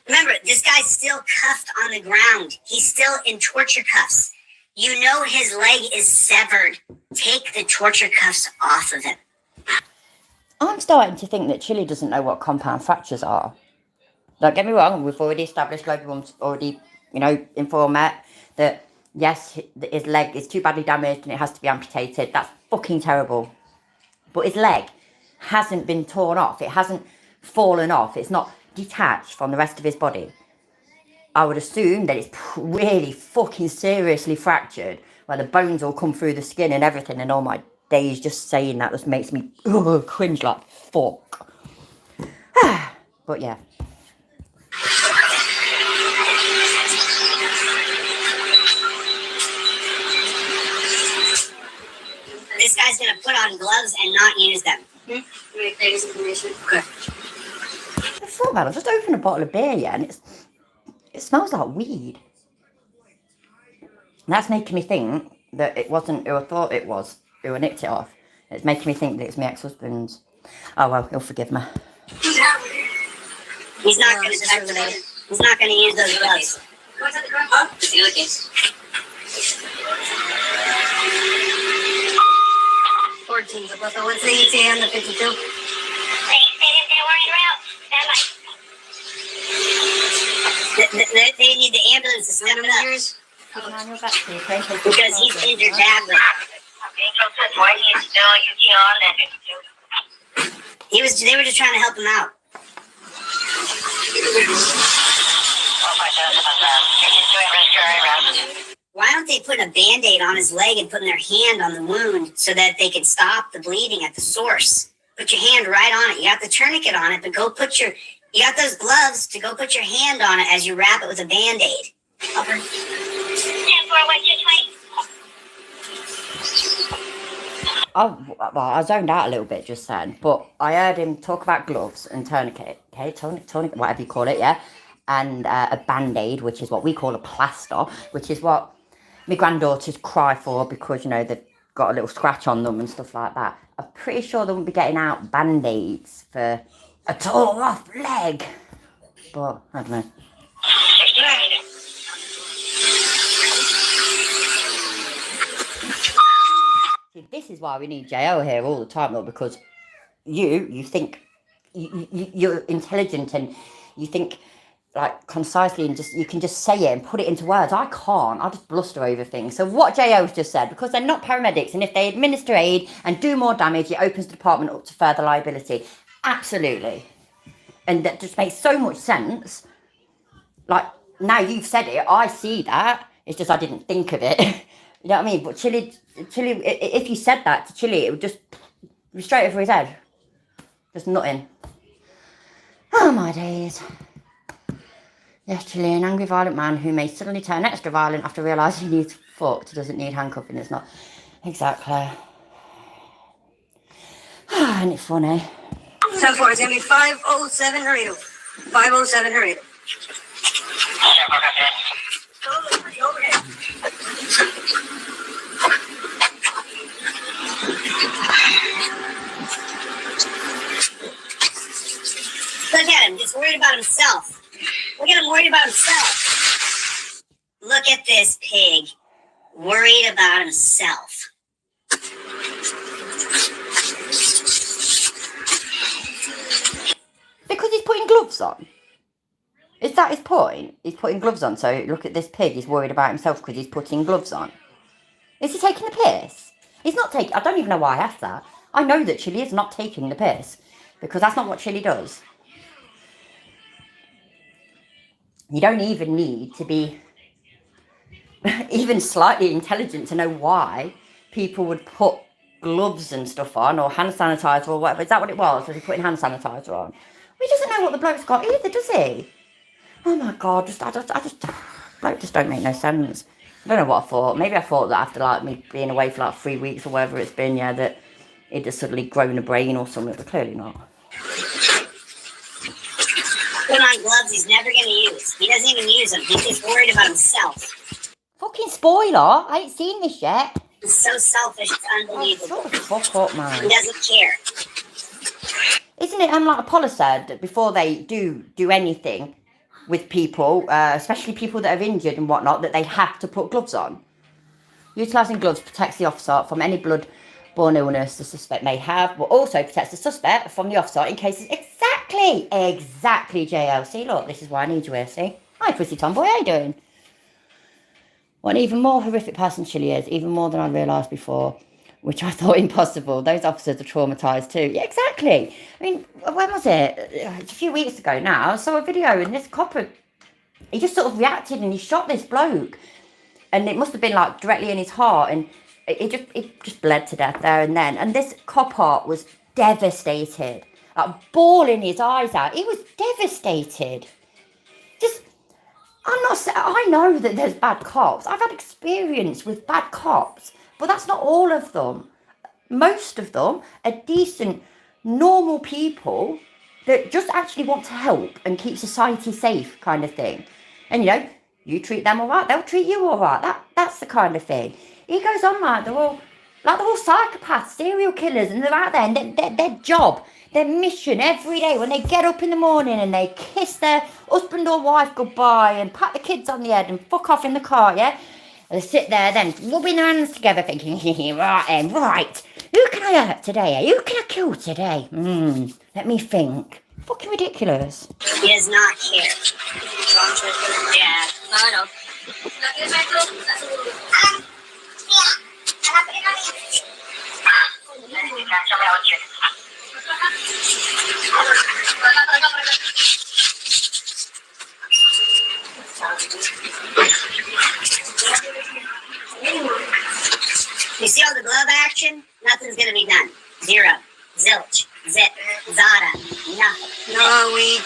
Remember, this guy's still cuffed on the ground. He's still in torture cuffs. You know his leg is severed. Take the torture cuffs off of him. I'm starting to think that Chili doesn't know what compound fractures are. Don't get me wrong, we've already established, Global Mum's already, informed Matt that, yes, his leg is too badly damaged and it has to be amputated. That's fucking terrible. But his leg hasn't been torn off. It hasn't fallen off. It's not detached from the rest of his body, I would assume that it's really fucking seriously fractured, where the bones all come through the skin and everything, and all my days just saying that just makes me cringe like fuck. But yeah. This guy's gonna put on gloves and not use them. Okay. I thought, man, I've just opened a bottle of beer, yeah, and it smells like weed. And that's making me think that it wasn't who I thought it was, who I nicked it off. It's making me think that it's my ex-husband's. Oh well, he'll forgive me. He's not gonna touch them. He's not gonna use those gloves. See, look, it's 14. So what's the ETA on the 52? They need the ambulance to step it up. Because he's injured badly. They were just trying to help him out. Why don't they put a Band-Aid on his leg and putting their hand on the wound so that they can stop the bleeding at the source? Put your hand right on it. You got the tourniquet on it, but you got those gloves to go put your hand on it as you wrap it with a Band-Aid. Okay. Oh, well, I zoned out a little bit just then, but I heard him talk about gloves and tourniquet, okay, tourniquet, whatever you call it, yeah, and a Band-Aid, which is what we call a plaster, which is what my granddaughters cry for because, you know, they've got a little scratch on them and stuff like that. I'm pretty sure they won't be getting out Band-Aids for a tore off leg, but I don't know. See, this is why we need JL here all the time, though, because you think you're intelligent and you think like concisely and you can just say it and put it into words. I can't. I just bluster over things. So what JL's just said, because they're not paramedics, and if they administer aid and do more damage, it opens the department up to further liability. Absolutely. And that just makes so much sense. Like, now you've said it, I see that. It's just I didn't think of it. You know what I mean? But Chili, if you said that to Chili, it would just be straight over his head. Just nothing. Oh, my days. Yes, Chili, an angry, violent man who may suddenly turn extra violent after realising he needs fucked, doesn't need handcuffing. It's not. Exactly. Isn't it funny? 10-4, it's going to be 507 Harrido. 507 Harrido. Look at him, just worried about himself. Look at him worried about himself. Look at this pig, worried about himself. Because he's putting gloves on. Is that his point? He's putting gloves on, so look at this pig, he's worried about himself because he's putting gloves on. Is he taking the piss? He's not taking, I don't even know why I asked that. I know that Chili is not taking the piss, because that's not what Chili does. You don't even need to be even slightly intelligent to know why people would put gloves and stuff on, or hand sanitizer or whatever. Is that what it was? Was he putting hand sanitizer on? He doesn't know what the bloke's got either, does he? Oh my God, bloke just don't make no sense. I don't know what I thought. Maybe I thought that after like me being away for like 3 weeks or whatever it's been, yeah, that he'd just suddenly grown a brain or something, but clearly not. Put on gloves he's never going to use. He doesn't even use them. He's just worried about himself. Fucking spoiler, I ain't seen this yet. He's so selfish, it's unbelievable. Oh, shut the fuck up, man. He doesn't care. Isn't it, like Apollo said, that before they do anything with people, especially people that are injured and whatnot, that they have to put gloves on? Utilising gloves protects the officer from any blood-borne illness the suspect may have, but also protects the suspect from the officer in cases... Exactly, JL. See, look, this is why I need you here, see? Hi, Pussy Tomboy, how you doing? What an even more horrific person Chili is, even more than I realised before. which I thought impossible. Those officers are traumatised too. Yeah, exactly. I mean, when was it? It's a few weeks ago now. I saw a video and this copper, he just sort of reacted and he shot this bloke. And it must have been like directly in his heart, and it just bled to death there and then. And this copper was devastated, like bawling his eyes out. He was devastated. Just, I know that there's bad cops. I've had experience with bad cops, but that's not all of them. Most of them are decent, normal people that just actually want to help and keep society safe, kind of thing. And you treat them all right, they'll treat you all right. That's the kind of thing. He goes on like they're all psychopaths, serial killers, and they're out there, and their job, their mission every day when they get up in the morning and they kiss their husband or wife goodbye and pat the kids on the head and fuck off in the car, yeah? And they sit there then rubbing their hands together thinking, right, who can I hurt today? Who can I kill today? Let me think. Fucking ridiculous. He does not care. Yeah, I know. You see all the glove action? Nothing's gonna be done. Zero. Zilch. Zip. Zada. Nothing. No, we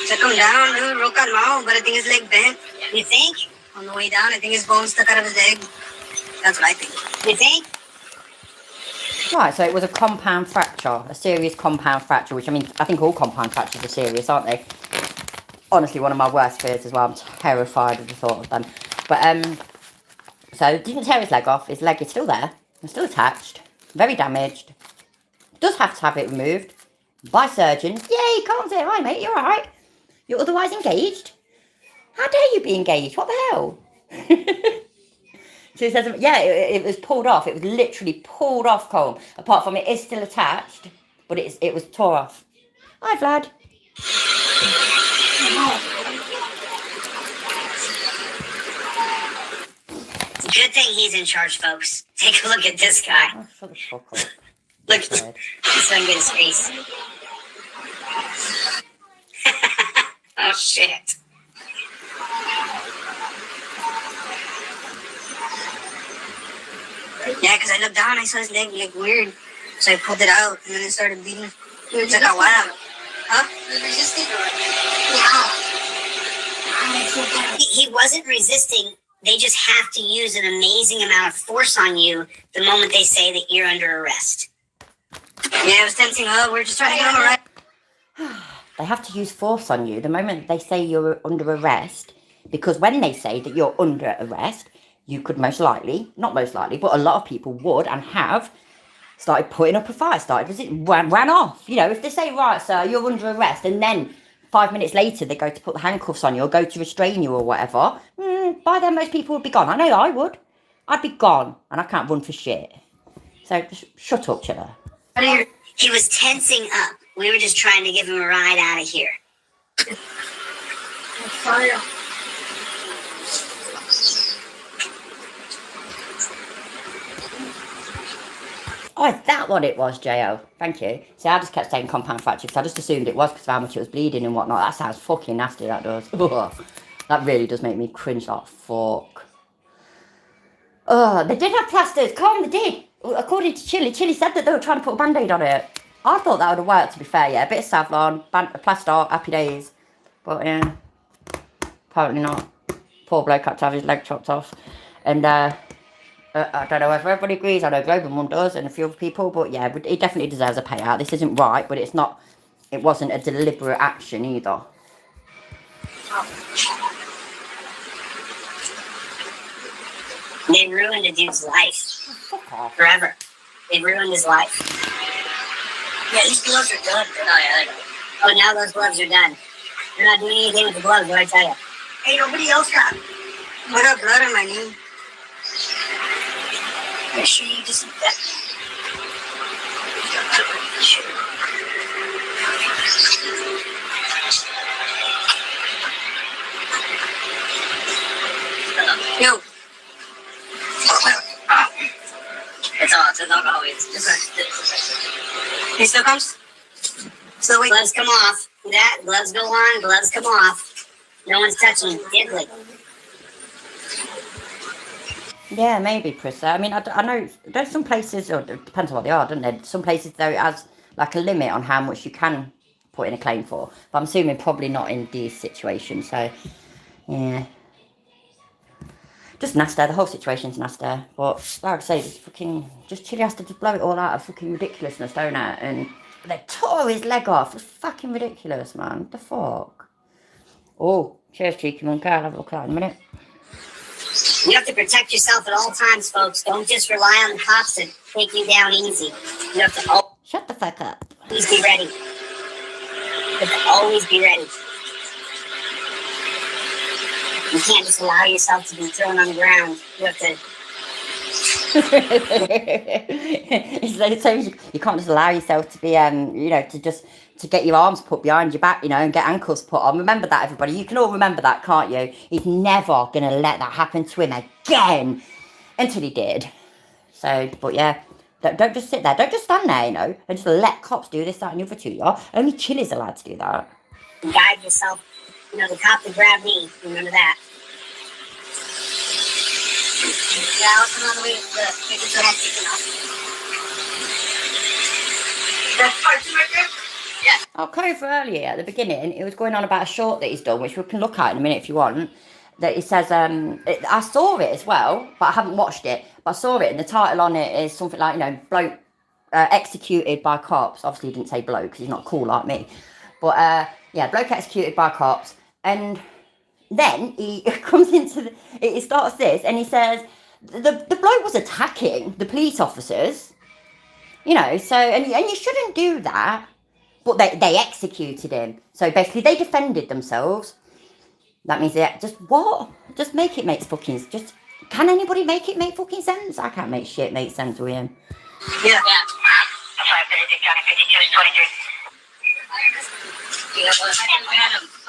took him down, dude. Broke out now, but I think his leg bent. You think? On the way down, I think his bone stuck out of his leg. That's what I think. You think? Right, so it was a compound fracture, a serious compound fracture, which, I mean, I think all compound fractures are serious, aren't they? Honestly, one of my worst fears as well. I'm terrified of the thought of them. But, so didn't tear his leg off. His leg is still there. It's still attached. Very damaged. Does have to have it removed by surgeons. Yeah, you can't say, hi mate, you're alright. You're otherwise engaged. How dare you be engaged? What the hell? So he says, yeah, it was pulled off. It was literally pulled off, Colm. Apart from it is still attached, but it was tore off. Hi, Vlad. Good thing he's in charge, folks. Take a look at this guy. Oh, shut the fuck up. Look, this one get his face. Oh, shit. Yeah, because I looked down, I saw his leg like weird. So I pulled it out, and then it started bleeding. It took a while. Huh? He wasn't resisting. They just have to use an amazing amount of force on you the moment they say that you're under arrest. Yeah, it was tensing up. We're just trying to get him right. They have to use force on you the moment they say you're under arrest, because when they say that you're under arrest, you could not most likely, but a lot of people would and have started putting up a fight, ran off. If they say, right, sir, you're under arrest, and then 5 minutes later they go to put the handcuffs on you or go to restrain you or whatever, by then most people would be gone. I know I would. I'd be gone, and I can't run for shit. So just shut up, chiller. He was tensing up. We were just trying to give him a ride out of here. Oh, is that what it was, J.O.? Thank you. See, I just kept saying compound fracture because I just assumed it was because of how much it was bleeding and whatnot. That sounds fucking nasty, that does. That really does make me cringe like fuck. They did have plasters. Come on, they did. According to Chili said that they were trying to put a band-aid on it. I thought that would have worked, to be fair, yeah. A bit of Savlon, plaster, happy days. But, yeah, apparently not. Poor bloke had to have his leg chopped off. And, I don't know if everybody agrees. I know Globalmund does and a few other people. But, yeah, he definitely deserves a payout. This isn't right, but it wasn't a deliberate action either. They ruined a dude's life. Oh, fuck off. Forever. They ruined his life. Yeah, these gloves are done. Oh, now those gloves are done. You're not doing anything with the gloves, what I tell you. Hey, nobody else got. I got blood on my knee. Make sure you disinfect. Yo. It's all still comes? So wait. Gloves come off. That gloves go on, gloves come off. No one's touching diddly. Yeah, maybe, Prissa. I mean, I know there's some places, or it depends on what they are, doesn't it? Some places, though, it has like a limit on how much you can put in a claim for. But I'm assuming probably not in these situations. So, yeah. Just nasty. The whole situation's nasty. But, like I say, just Chile has to just blow it all out of fucking ridiculousness, don't it? And they tore his leg off. It's fucking ridiculous, man. What the fuck? Oh, cheers, cheeky monkey. I'll have a look at that in a minute. You have to protect yourself at all times, folks. Don't just rely on the cops to take you down easy. You have to Shut the fuck up. always be ready. You have to always be ready. You can't just allow yourself to be thrown on the ground. You have to. It's the same as you can't just allow yourself to be, to get your arms put behind your back, and get ankles put on. Remember that, everybody. You can all remember that, can't you? He's never going to let that happen to him again. Until he did. So, but yeah, don't just sit there. Don't just stand there, and just let cops do this, that, and the other to you. Only Chile's allowed to do that. Guide yourself. The cop would grab me. Remember that. Yeah, I'll come on the way. That's part right there? Yeah. I'll come over earlier at the beginning. It was going on about a short that he's done, which we can look at in a minute if you want. That it says, I saw it as well, but I haven't watched it. But I saw it, and the title on it is something like, bloke executed by cops. Obviously, he didn't say bloke because he's not cool like me. But yeah, bloke executed by cops. And then he comes into it starts this, and he says the bloke was attacking the police officers. So and you shouldn't do that. But they executed him. So basically, they defended themselves. That means they just what? Just make it make fucking just. Can anybody make it make fucking sense? I can't make shit make sense with him. Yeah.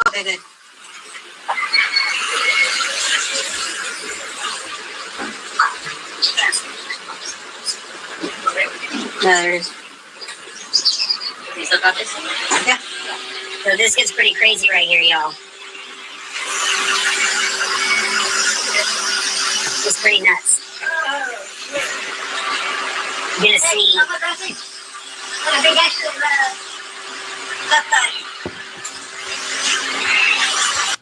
Okay, good. No, there it is. You still got this? Yeah. So this gets pretty crazy right here, y'all. It's pretty nuts. You're gonna see.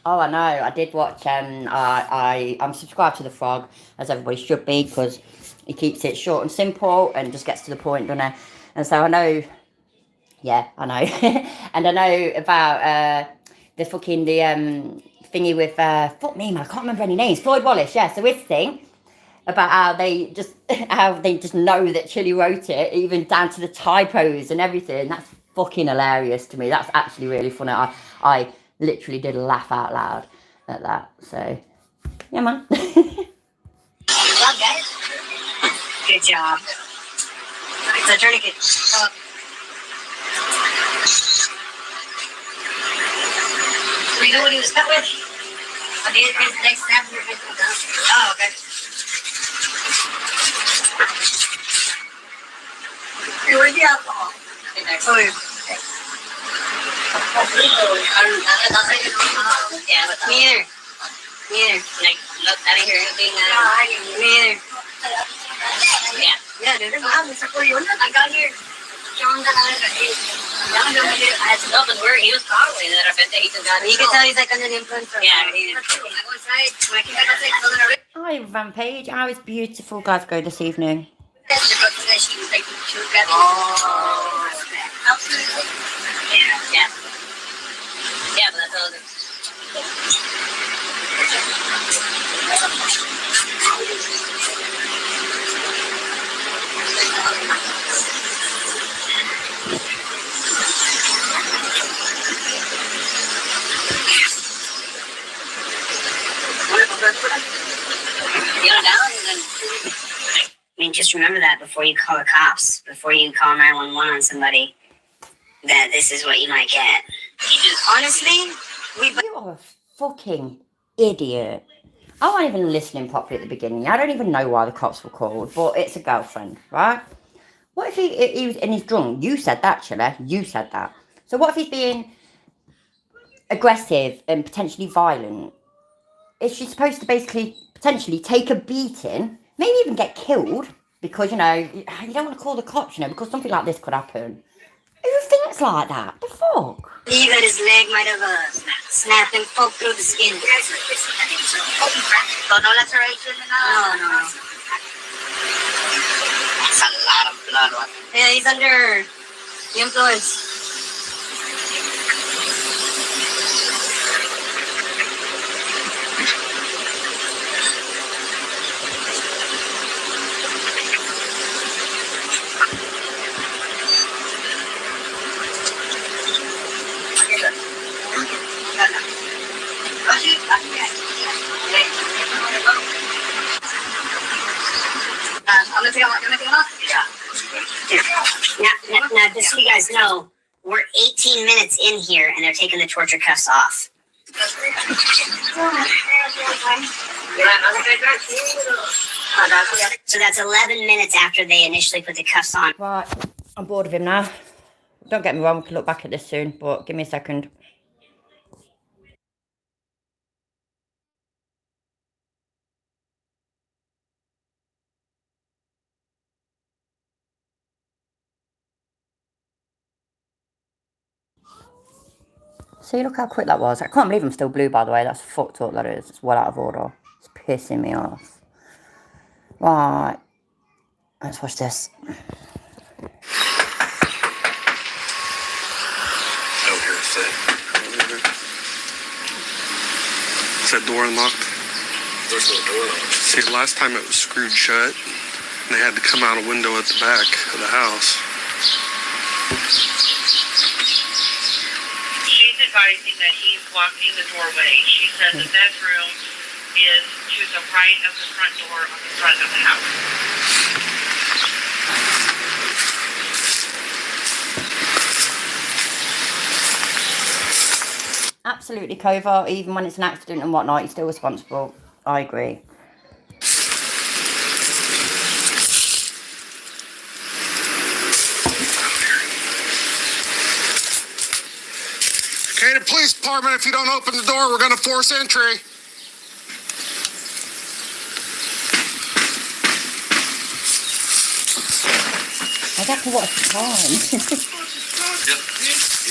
Oh, I know. I did watch. I'm subscribed to the Frog, as everybody should be, because he keeps it short and simple and just gets to the point, doesn't he? And so I know. Yeah, I know. And I know about the thingy with fuck me, man, I can't remember any names. Floyd Wallace, yeah. So his thing about how they just know that Chile wrote it, even down to the typos and everything. That's fucking hilarious to me. That's actually really funny. I literally did laugh out loud at that. So yeah, man. Well, guys. Good job. It's a tourniquet. You know what he was cut with? I did his next snap. Oh, okay. Hey, where's the alcohol? Oh, yeah. Me either. Like, look, I didn't hear anything. Me either. Yeah. Yeah, dude. I got here. I had to stop and work. He was probably in that offense. He just got. You can tell he's like under the influence. Yeah, he did. Hi, Rampage. How is beautiful Glasgow this evening? Oh. Yeah. Yeah, but that's all good. I mean, just remember that before you call the cops, before you call 911 on somebody, that this is what you might get. Honestly, You are a fucking idiot. I wasn't even listening properly at the beginning. I don't even know why the cops were called, but it's a girlfriend, right? What if he was and he's drunk? You said that, Chilla. You said that. So what if he's being aggressive and potentially violent? Is she supposed to basically potentially take a beating, maybe even get killed? Because, you know, you don't want to call the cops, you know, because something like this could happen. Who thinks like that? The fuck? Believe that his leg might have snapped and poked through the skin. So no laceration? No. That's a lot of blood. Yeah, he's under the influence. Now, just so you guys know, we're 18 minutes in here, and they're taking the torture cuffs off. So that's 11 minutes after they initially put the cuffs on. Right, I'm bored of him now. Don't get me wrong, we can look back at this soon, but give me a second. See, look how quick that was. I can't believe I'm still blue, by the way. That's fucked up, that is. It's well out of order. It's pissing me off. Right. Let's watch this. Out here, is that door unlocked? There's no door unlocked. See, last time it was screwed shut, and they had to come out a window at the back of the house. She's advising that he's blocking the doorway. She said the bedroom is to the right of the front door on the front of the house. Absolutely covert, even when it's an accident and whatnot, he's still responsible. I agree. Okay, the police department, if you don't open the door, we're going to force entry. I got to watch the time.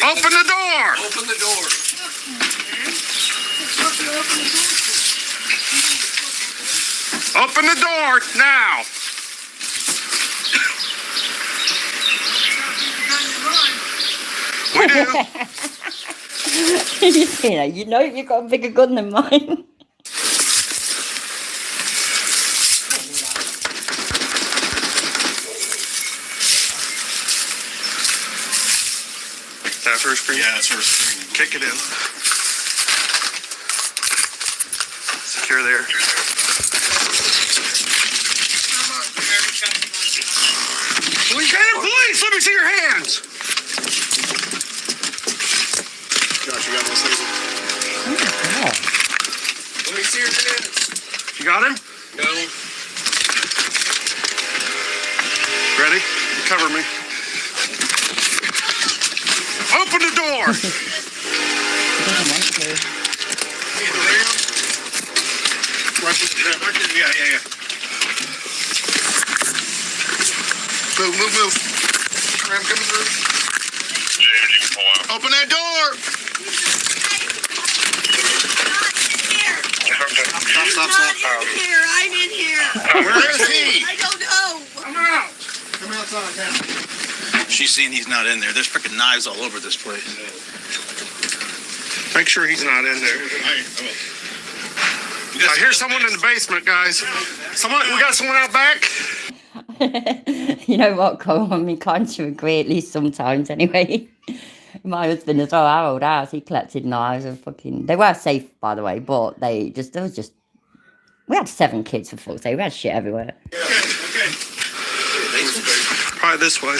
Open the door! Open the door. Open the door now! We do. You see that? You know you've got a bigger gun than mine. That first screen? Yeah, it's her screen. Kick it in. Secure there. Police, let me see your hands. Josh, you got this thing? Oh my God. Let me see your hands. You got him? No. Ready? Cover me. Open the door! He doesn't want to. Yeah. Move. Ram coming through. Yeah, you can pull out. Open that door! I'm in here. Where is he? I don't know. Come out! Come outside now. She's seeing he's not in there. There's freaking knives all over this place. Make sure he's not in there. I hear someone in the basement, guys. We got someone out back? You know what, Cole? I'm inclined to agree, at least sometimes, anyway. My husband as well, our old house, he collected knives and fucking... They were safe, by the way, but there was just... We had 7 kids, for fuck's sake. We had shit everywhere. Okay. Probably this way.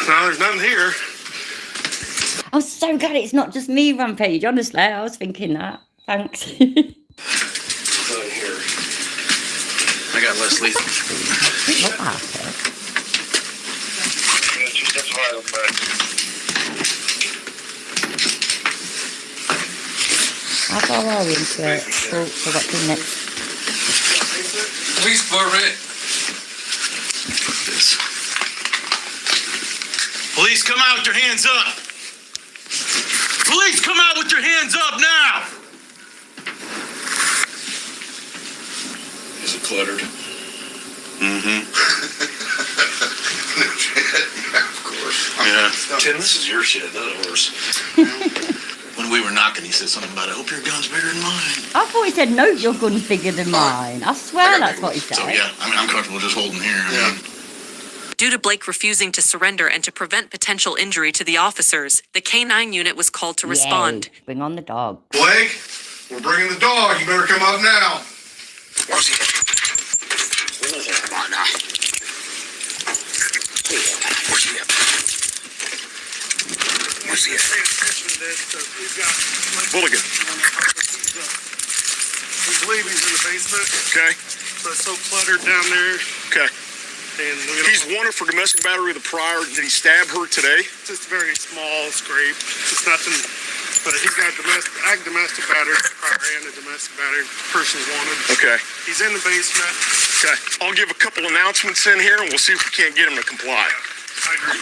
No, there's nothing here. I'm so glad it's not just me, Rampage, honestly. I was thinking that. Thanks. I got less lethal. Look at it. Yeah, 2 steps wide, back. How far are we into it? Cool, so what to next? Police department. Police, come out with your hands up. Police, come out with your hands up now. Is it cluttered? Mm-hmm. Yeah, of course. Yeah. Tim, this is your shit, not ours. When we were knocking, he said something about, I hope your gun's bigger than mine. I thought he said, no, your gun's bigger than mine. I swear that's what he said. So, yeah, I'm comfortable just holding here. Yeah. Due to Blake refusing to surrender and to prevent potential injury to the officers, the K-9 unit was called to respond. Yay. Bring on the dog. Blake, we're bringing the dog. You better come up now. Where's he? Come on now. Where's he at? Where's he at? Bulligan. We believe he's in the basement, Okay. so it's so cluttered down there. Okay. And He's wanted for domestic battery with a prior. Did he stab her today? just a very small scrape. It's nothing, but he's got domestic battery prior and a domestic battery person's wanted. Okay. He's in the basement. Okay. I'll give a couple announcements in here, and we'll see if we can't get him to comply. I agree.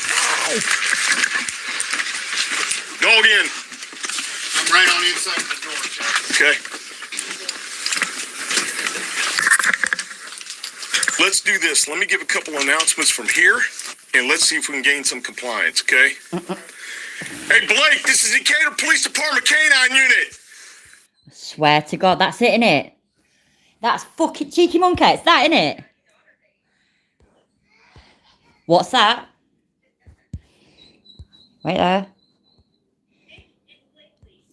Dog in. I'm right on the inside of the door, Chuck. Okay. Let's do this. Let me give a couple announcements from here, and let's see if we can gain some compliance, okay? Hey, Blake, this is Decatur Police Department K-9 unit. I swear to God, that's it, innit? That's fucking cheeky monkey. It's that, innit? What's that? Right there.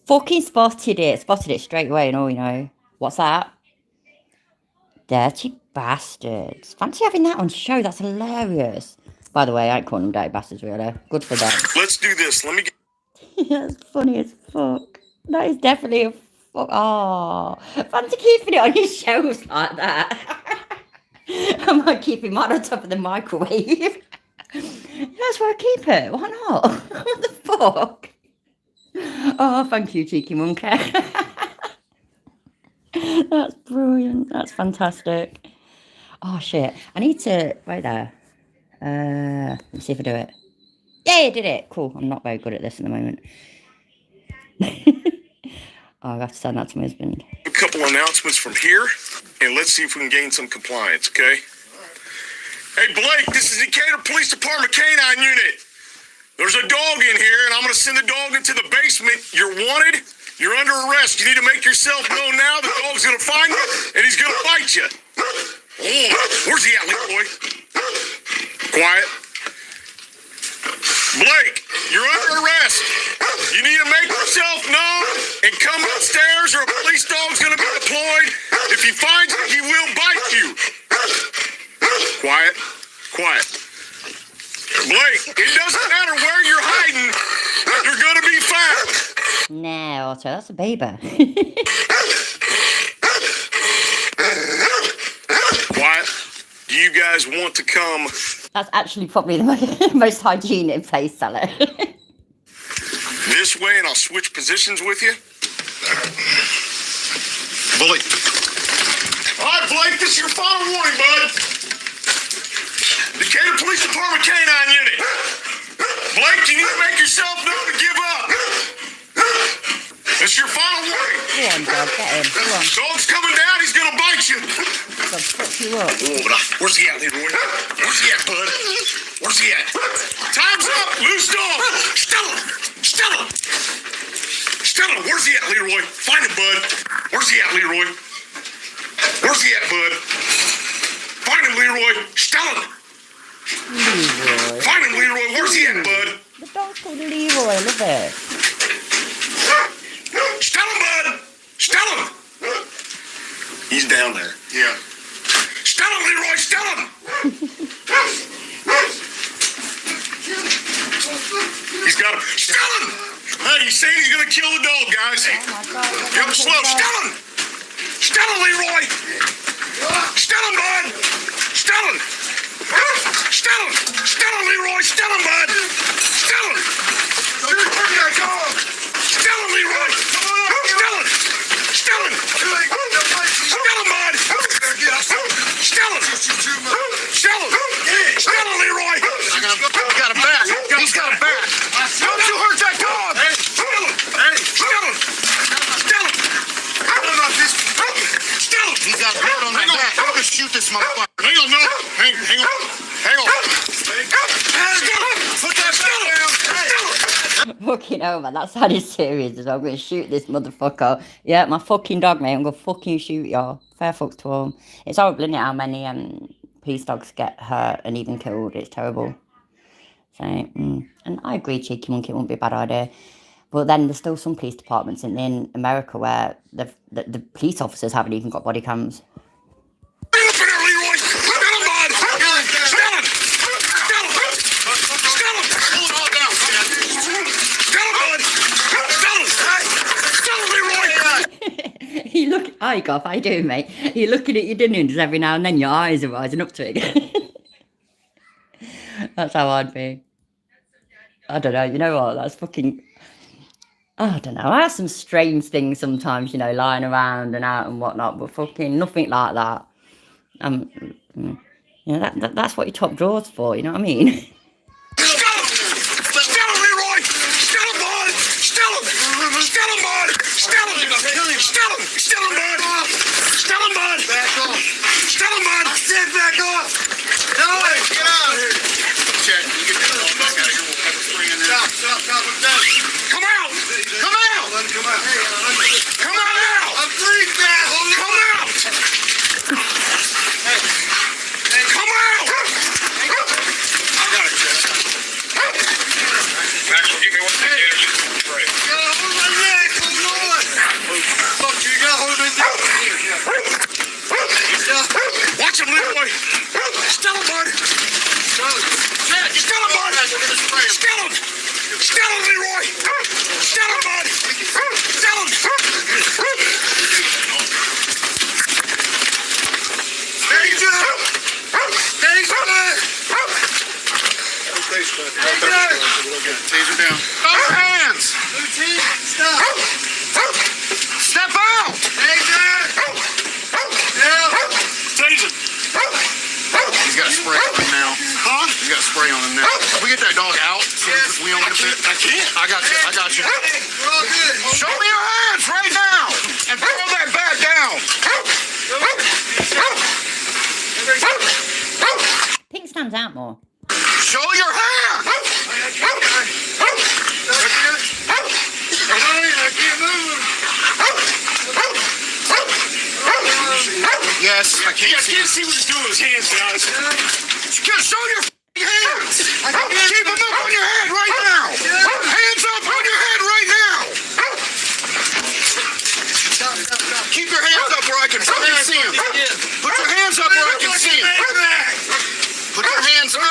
Fucking spotted it. Spotted it straight away and all, you know. What's that? Dirty bastards. Fancy having that on show. That's hilarious. By the way, I ain't calling them dirty bastards, really. Good for them. Let's do this. Let me get... That's funny as fuck. That is definitely a fuck. Oh, fancy keeping it on your shelves like that. I might keep him on top of the microwave. That's where I keep it. Why not? What the fuck? Oh, thank you, cheeky monkey. That's brilliant. That's fantastic. Oh, shit. I need to... Right there. Let's see if I do it. Yeah, I did it. Cool. I'm not very good at this at the moment. Oh, I have to send that to my husband. A couple announcements from here, and let's see if we can gain some compliance, okay? Hey, Blake, this is Decatur Police Department K-9 unit. There's a dog in here, and I'm going to send the dog into the basement. You're wanted. You're under arrest. You need to make yourself known now. The dog's going to find you, and he's going to bite you. Yeah. Where's he at, little boy? Quiet. Blake, you're under arrest. You need to make yourself known and come upstairs, or a police dog's going to be deployed. If he finds you, he will bite you. Quiet. Quiet. Blake, it doesn't matter where you're hiding. You're going to be found. No, Otto, that's a baby. Quiet. Do you guys want to come? That's actually probably the most hygienic place, Sally. This way, and I'll switch positions with you. Bully. All right, Blake, this is your final warning, bud. Decatur Police Department K-9 unit. Blake, you need to make yourself known to give up. This is your final warning. Go on, Dad, get him. Go on. Dog's coming down, he's gonna bite you. I'll fuck you up. Where's he at, Leroy? Where's he at, bud? Where's he at? Time's up, loose dog. Stella. Where's he at, Leroy? Find him, bud. Where's he at, Leroy? Where's he at, bud? Find him, Leroy. Stella. Leroy. Find him, Leroy. Where's he at, bud? The dog's called Leroy, I love it. Stella. He's down there. Yeah. Stella, Leroy, Stella. He's got him. Stella. Hey, he's saying he's gonna kill the dog, guys. Oh my God. Get him slow. Stella, Leroy. Stella, bud. Still him! Still him! Still him, Leroy! Still him, bud! Still him! Still him, Leroy! Still him! Still him! Still him, bud! Still him! Still him! Still him, Leroy! He got a back. He's got a back. Don't you hurt that dog! Still him! Still him! Still him! Still him! He's got blood on that back. I'm gonna shoot this motherfucker. Hang on, no! Hang on! Hang on! Still him! Put that back down! Fucking hell, man, that sounded serious as well. I'm gonna shoot this motherfucker. Yeah, my fucking dog, mate. I'm gonna fucking shoot y'all. Fair fucks to him. It's horrible, isn't it, how many police dogs get hurt and even killed. It's terrible. So, and I agree, cheeky monkey, it wouldn't be a bad idea. But then there's still some police departments in America where the police officers haven't even got body cams. You look, hi Goff, how you doing, mate? You're looking at your dinners every now and then, your eyes are rising up to it. That's how I'd be. I don't know, you know what, that's fucking... I don't know, I have some strange things sometimes, you know, lying around and out and whatnot, but fucking nothing like that. You know, that's what your top drawer's for, you know what I mean? Come out! Come out! Let him come out. Come on out! I'm free now! Come out! Come out! I got it, Chad. Maxwell, give me one second. Right. You gotta hold my neck! Hold on! Fuck you, you gotta hold my neck! Watch him, Leroy! Still him, bud! Chad, still him, bud! Still him! Still him, Leroy! Still him, bud! Still him! Danger! Danger! Taser down. Both hands! Lieutenant, stop! Step out! Danger! Yeah! Taser! He's got spray on him now. Huh? He's got spray on him now. Can we get that dog out? Yes, We don't get it. I can't. I got you. I got you. We're all good. Show me your hands right now and throw that bat down. Pink stands out more. Show your hands. I can't move him. Yes, I can't see. See what he's doing with his hands, guys. Show your hands. Keep them up on your head right now. Hands up on your head right now. Keep your hands up where I can see them. Put your hands up where I can see them. Put your hands up.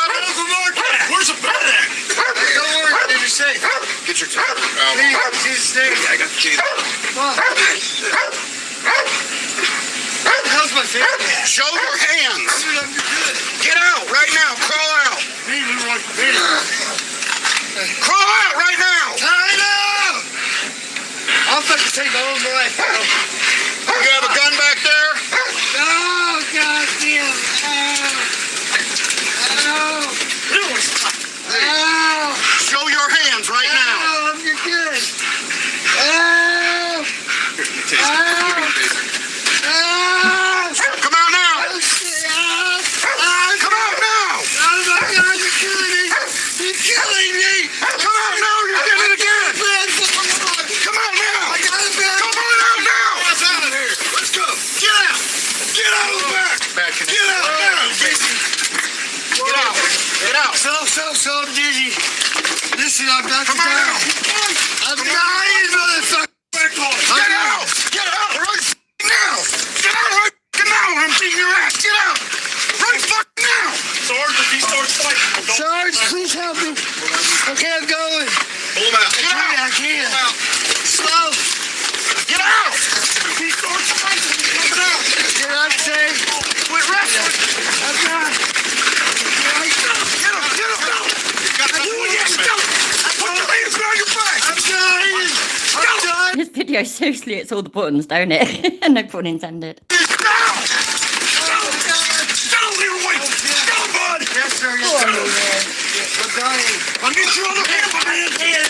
Where's the bed at? Don't worry, you're safe. Get your towel. I got the keys. How's my family? Show your hands. Get out right now. Crawl out. Crawl out right now. Time out! I'll fucking take my own life. You have a gun back there? Oh, goddamn! Show your hands right now. Oh, you're good. Come out now. Come out now. Oh my God, you're killing me! You're killing me! Come out now. You did it again. Come out now. I got it back! Come on out now. What's out of here? Let's go! Get out! Get out of the back! Bad connection. Get out now! Get out. Get out. So, I'm dizzy. Listen, I'm not Come on dying. out. I'm dying, motherfucker! Get out. Get out right now. Get out right now. I'm beating your ass. Get out. Right fucking now. Sarge, if he starts fighting, Sarge, please help me. Okay, I'm going. pull him out. Get out. I can't. Get out. Slow. Get out. If he starts fighting, he's coming out. You're not safe. Quit wrestling. I'm not. video seriously hits all the buttons, don't it? No pun intended. Down, Leroy! Down, bud! Yes, sir. Yes, sir. We're dying. I need your other hand, my man! Dad,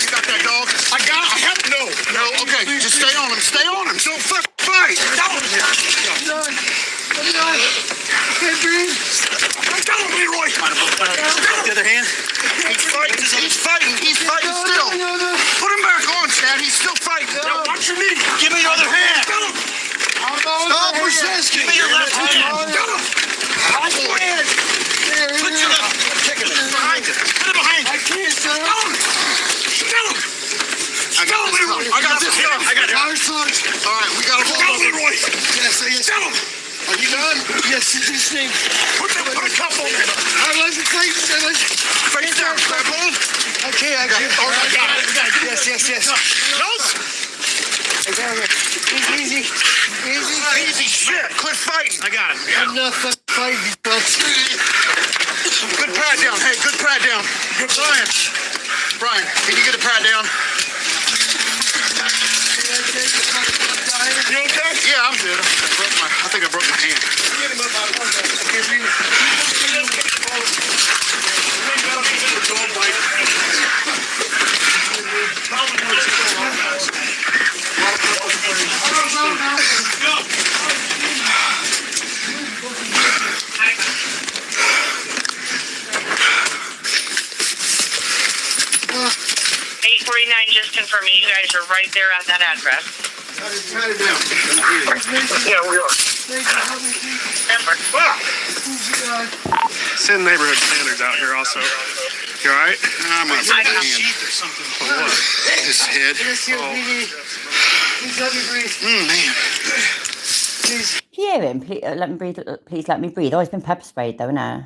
you got that dog? I have no. No, okay, just stay on him. Stay on him. Don't fucking fight. Down! Can't breathe. Down, Leroy! The other hand? He's fighting. He's fighting. He's fighting still. Put him back on, Chad. He's still fighting. Now watch your knee. Give me your other hand. Stop resisting. Give me your left hand. Down. Oh, boy. Put your left. Kick him behind it. Put him behind. I can't, sir. Down. Down. Down, Leroy. I got this. I got it. All right, we got him. Down, Leroy. Yes, yes. Down. Are you done? Yes, in Jesus' name. Put a cup on him. Face down, grab hold. Okay, I got it. Oh, I got it. Yes, yes, yes. Nope. I got it. Easy. Easy shit. Quit fighting. I got it. Enough fighting, you folks. Good pad down. Hey, good pad down. Brian, can you get a pad down? You okay? Yeah, I'm good. I think I broke my hand. Just confirming you guys are right there at that address. Pat it down. Yeah, we are. Send neighborhood standards out here also. You all right? I'm on my hand. For what? His head. Man. Can you hear him? Please let me breathe. Please let me breathe. Oh, he's been pepper sprayed though, isn't it?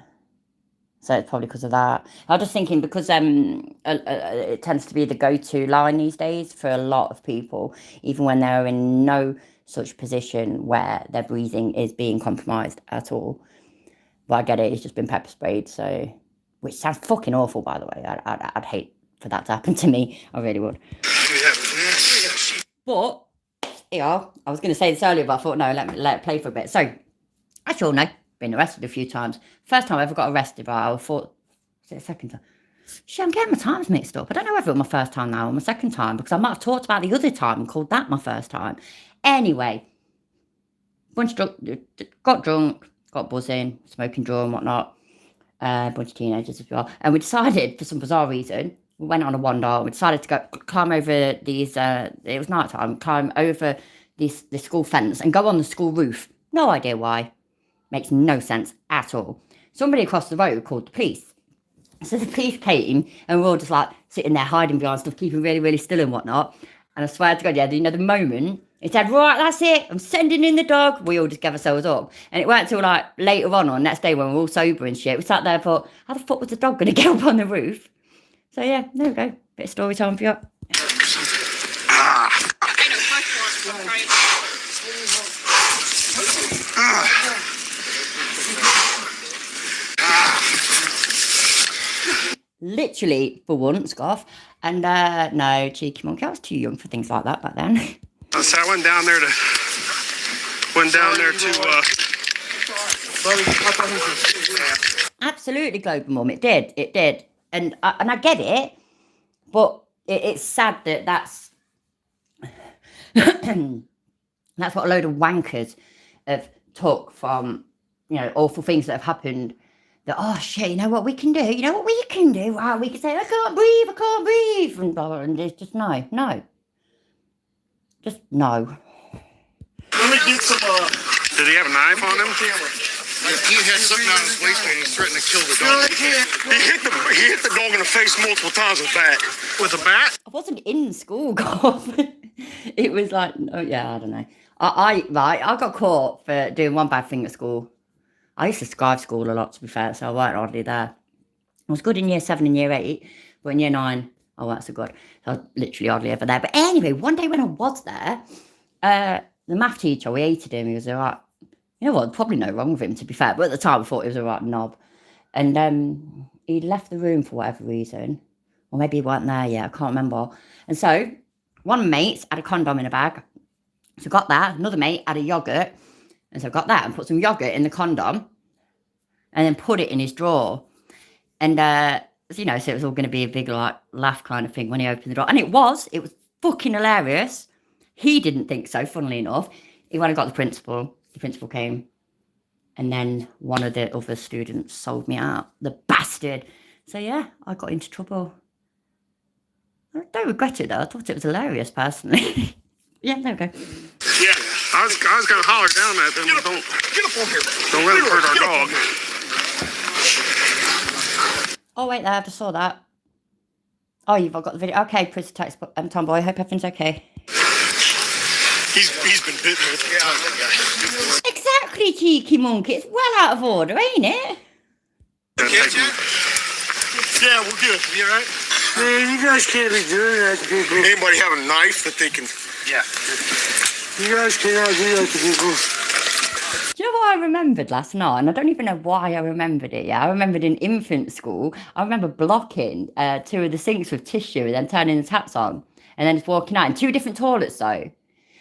So it's probably because of that. I was just thinking because it tends to be the go-to line these days for a lot of people, even when they're in no such position where their breathing is being compromised at all. But I get it, it's just been pepper sprayed, so which sounds fucking awful, by the way. I'd hate for that to happen to me. I really would. But yeah, I was going to say this earlier, but I thought no, let it play for a bit. So as you all know, been arrested a few times. First time I ever got arrested, but I thought, is it the second time? Shit, I'm getting my times mixed up. I don't know whether it was my first time now or my second time, because I might have talked about the other time and called that my first time. Anyway, got drunk, got buzzing, smoking draw and whatnot. A bunch of teenagers as well. And we decided, for some bizarre reason, we went on a wander. We decided to go climb over these, it was night time, climb over the school fence and go on the school roof. No idea why. Makes no sense at all. Somebody across the road called the police. So the police came and we were all just like sitting there hiding behind stuff, keeping really, really still and whatnot. And I swear to God, yeah, you know, the moment it said, right, that's it, I'm sending in the dog, we all just gave ourselves up. And it weren't until like later on next day when we were all sober and shit, we sat there and thought, how the fuck was the dog going to get up on the roof? So yeah, there we go. Bit of story time for you. Literally for once, Goff. And no, cheeky monkey, I was too young for things like that back then. So I went down there to Absolutely, Global Mum, it did. And I get it, but it's sad that that's that's what a load of wankers have took from, you know, awful things that have happened. That, oh shit, you know what we can do? You know what we can do? Wow, we can say, I can't breathe, and blah, blah, and it's just no. Just no. Let me get some, did he have a knife on him? He had something out of his waistband. He's threatening to kill the dog. He hit the dog in the face multiple times with a bat. With a bat? I wasn't in school, Goff. It was like, oh yeah, I don't know. I got caught for doing one bad thing at school. I used to scribe school a lot, to be fair, so I weren't hardly there. I was good in year 7 and year 8, but in year 9, I weren't so good. So I was literally hardly ever there. But anyway, one day when I was there, the math teacher, we hated him. He was all right. You know what? Probably no wrong with him, to be fair. But at the time, I thought he was a right knob. And he left the room for whatever reason. Or maybe he weren't there yet. I can't remember. And so One mate's had a condom in a bag. So I got that. Another mate had a yogurt. And so I got that and put some yogurt in the condom. And then put it in his drawer. And, you know, so it was all going to be a big, like, laugh kind of thing when he opened the door. And it was fucking hilarious. He didn't think so, funnily enough. He went and got the principal. The principal came. And then one of the other students sold me out. The bastard. So, yeah, I got into trouble. I don't regret it, though. I thought it was hilarious, personally. Yeah, there we go. Yeah, I was gonna holler down at them. Get up on here. Don't let them hurt our dog. Oh, wait there, I just saw that. Oh, you've all got the video. Okay, prison tax, Tomboy, hope everything's okay. He's been bitten multiple times. Exactly, cheeky monkey. It's well out of order, ain't it? Yeah, we're good. You all right? Man, you guys can't be doing that to people. Anybody have a knife that they can... Yeah. You guys cannot do that to people. Do you know what I remembered last night? And I don't even know why I remembered it, yeah? I remembered in infant school, I remember blocking 2 of the sinks with tissue and then turning the taps on. And then just walking out in 2 different toilets, though.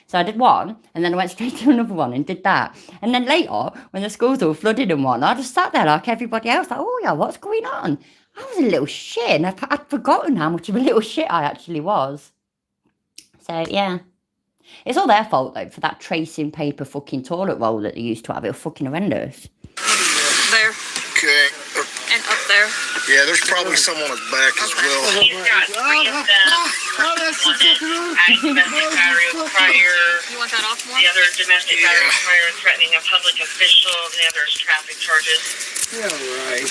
So I did one, and then I went straight to another one and did that. And then later, when the schools all flooded and whatnot, I just sat there like everybody else, like, oh yeah, what's going on? I was a little shit, and I'd forgotten how much of a little shit I actually was. So, yeah. It's all their fault, though, for that tracing paper fucking toilet roll that they used to have. It was fucking horrendous. There. Okay. And up there. Yeah, there's probably some on his back as well. He's got 3 of them. One is domestic battery prior. You want that off more? The other domestic battery prior and threatening a public official. The other is traffic charges. Yeah, right.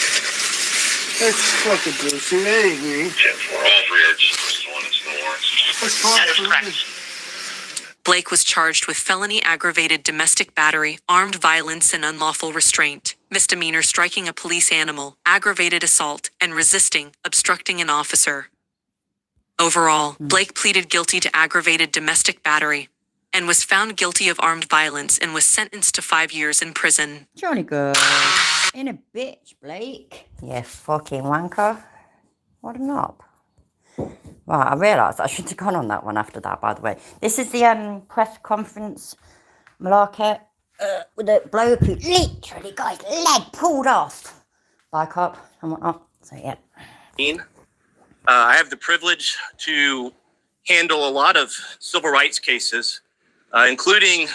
That's fucking bullshit. That ain't me. 10-4, all 3 are just the one that's in the warrants. That is correct. Blake was charged with felony aggravated domestic battery, armed violence and unlawful restraint, misdemeanor striking a police animal, aggravated assault, and resisting, obstructing an officer. Overall, Blake pleaded guilty to aggravated domestic battery and was found guilty of armed violence and was sentenced to 5 years in prison. Jolly good. In a bitch, Blake. Yeah, fucking wanker. What a knob. Right, I realised I should have gone on that one after that, by the way. This is the press conference malarkey with the bloke who literally got his leg pulled off by a cop and whatnot. So, yeah. I have the privilege to handle a lot of civil rights cases, including,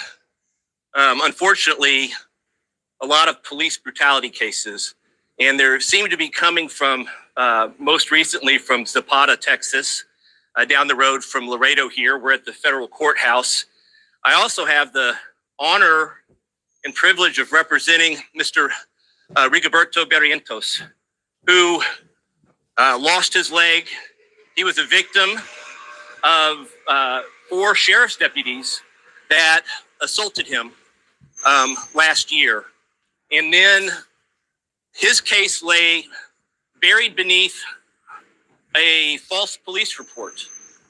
unfortunately, a lot of police brutality cases. And there seem to be coming from, most recently from Zapata, Texas, down the road from Laredo here. We're at the federal courthouse. I also have the honor and privilege of representing Mr. Rigoberto Barrientos, who lost his leg. He was a victim of 4 sheriff's deputies that assaulted him last year. And then his case lay buried beneath a false police report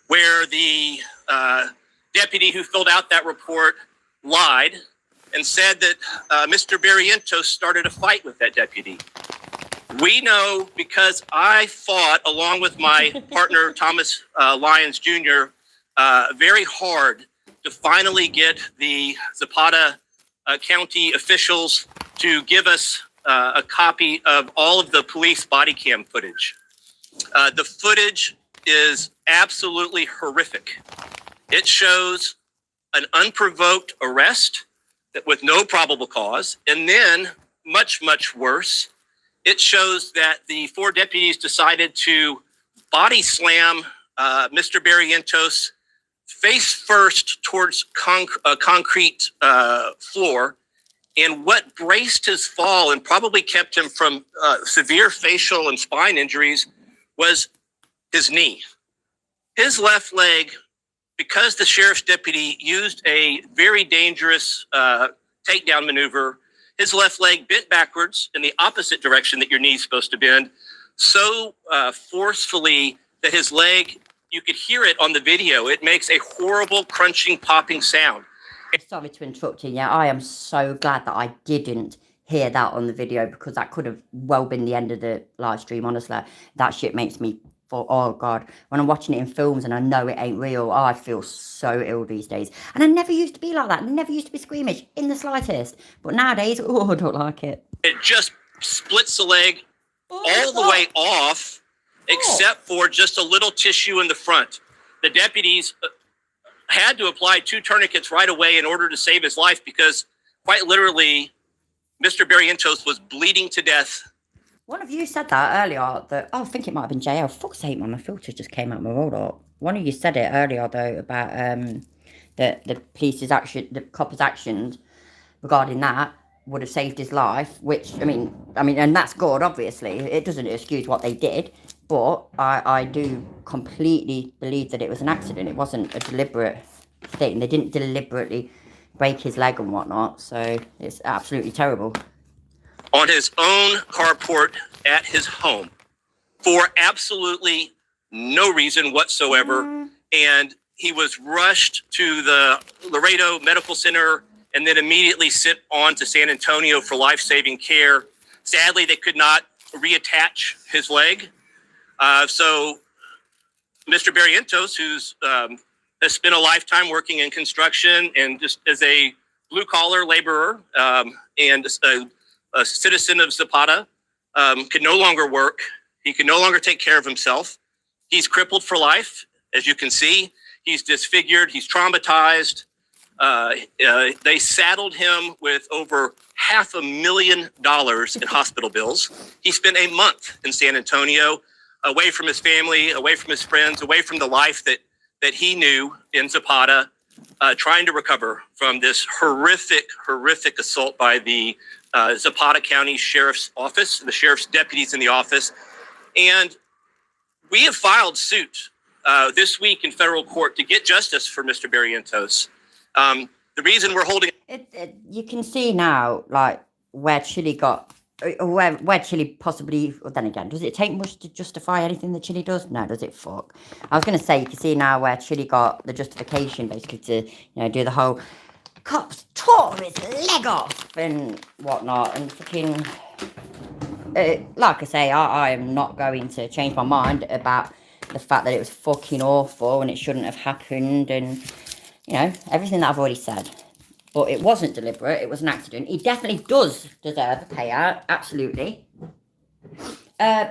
where the deputy who filled out that report lied and said that Mr. Barrientos started a fight with that deputy. We know because I fought along with my partner, Thomas Lyons Jr., very hard to finally get the Zapata County officials to give us a copy of all of the police body cam footage. The footage is absolutely horrific. It shows an unprovoked arrest with no probable cause. And then, much, much worse, it shows that the 4 deputies decided to body slam Mr. Barrientos face first towards a concrete floor. And what braced his fall and probably kept him from severe facial and spine injuries was his knee. His left leg, because the sheriff's deputy used a very dangerous takedown maneuver, his left leg bent backwards in the opposite direction that your knee is supposed to bend, so forcefully that his leg, you could hear it on the video. It makes a horrible crunching, popping sound. Sorry to interrupt you. Yeah, I am so glad that I didn't hear that on the video because that could have well been the end of the live stream, honestly. That shit makes me oh God, when I'm watching it in films and I know it ain't real, I feel so ill these days. And I never used to be like that. I never used to be squeamish in the slightest. But nowadays, oh, I don't like it. It just splits the leg all the way off, except for just a little tissue in the front. The deputies had to apply 2 tourniquets right away in order to save his life because quite literally, Mr. Barrientos was bleeding to death. One of you said that earlier, that, I think it might have been JL. Fuck's sake, man, my filter just came out my roll up. One of you said it earlier, though, about the police's action, the cop's actions regarding that would have saved his life, which, I mean, and that's good, obviously. It doesn't excuse what they did, but I do completely believe that it was an accident. It wasn't a deliberate thing. They didn't deliberately break his leg and whatnot, so it's absolutely terrible. On his own carport at his home for absolutely no reason whatsoever. And he was rushed to the Laredo Medical Center and then immediately sent on to San Antonio for life-saving care. Sadly, they could not reattach his leg. So Mr. Barrientos, who's has spent a lifetime working in construction and just as a blue-collar laborer and a citizen of Zapata, can no longer work. He can no longer take care of himself. He's crippled for life, as you can see. He's disfigured. He's traumatized. They saddled him with over $500,000 in hospital bills. He spent a month in San Antonio, away from his family, away from his friends, away from the life that he knew in Zapata, trying to recover from this horrific assault by the Zapata County Sheriff's Office, the sheriff's deputies in the office. And we have filed suit this week in federal court to get justice for Mr. Barrientos. The reason we're holding you can see now, like, where Chile got, where Chile possibly, well, then again, does it take much to justify anything that Chile does? No, does it? Fuck. I was going to say, you can see now where Chile got the justification, basically, to, do the whole cops tore his leg off and whatnot, and fucking, like I say, I am not going to change my mind about the fact that it was fucking awful and it shouldn't have happened, and, everything that I've already said. But it wasn't deliberate, it was an accident. He definitely does deserve a payout, absolutely. I'm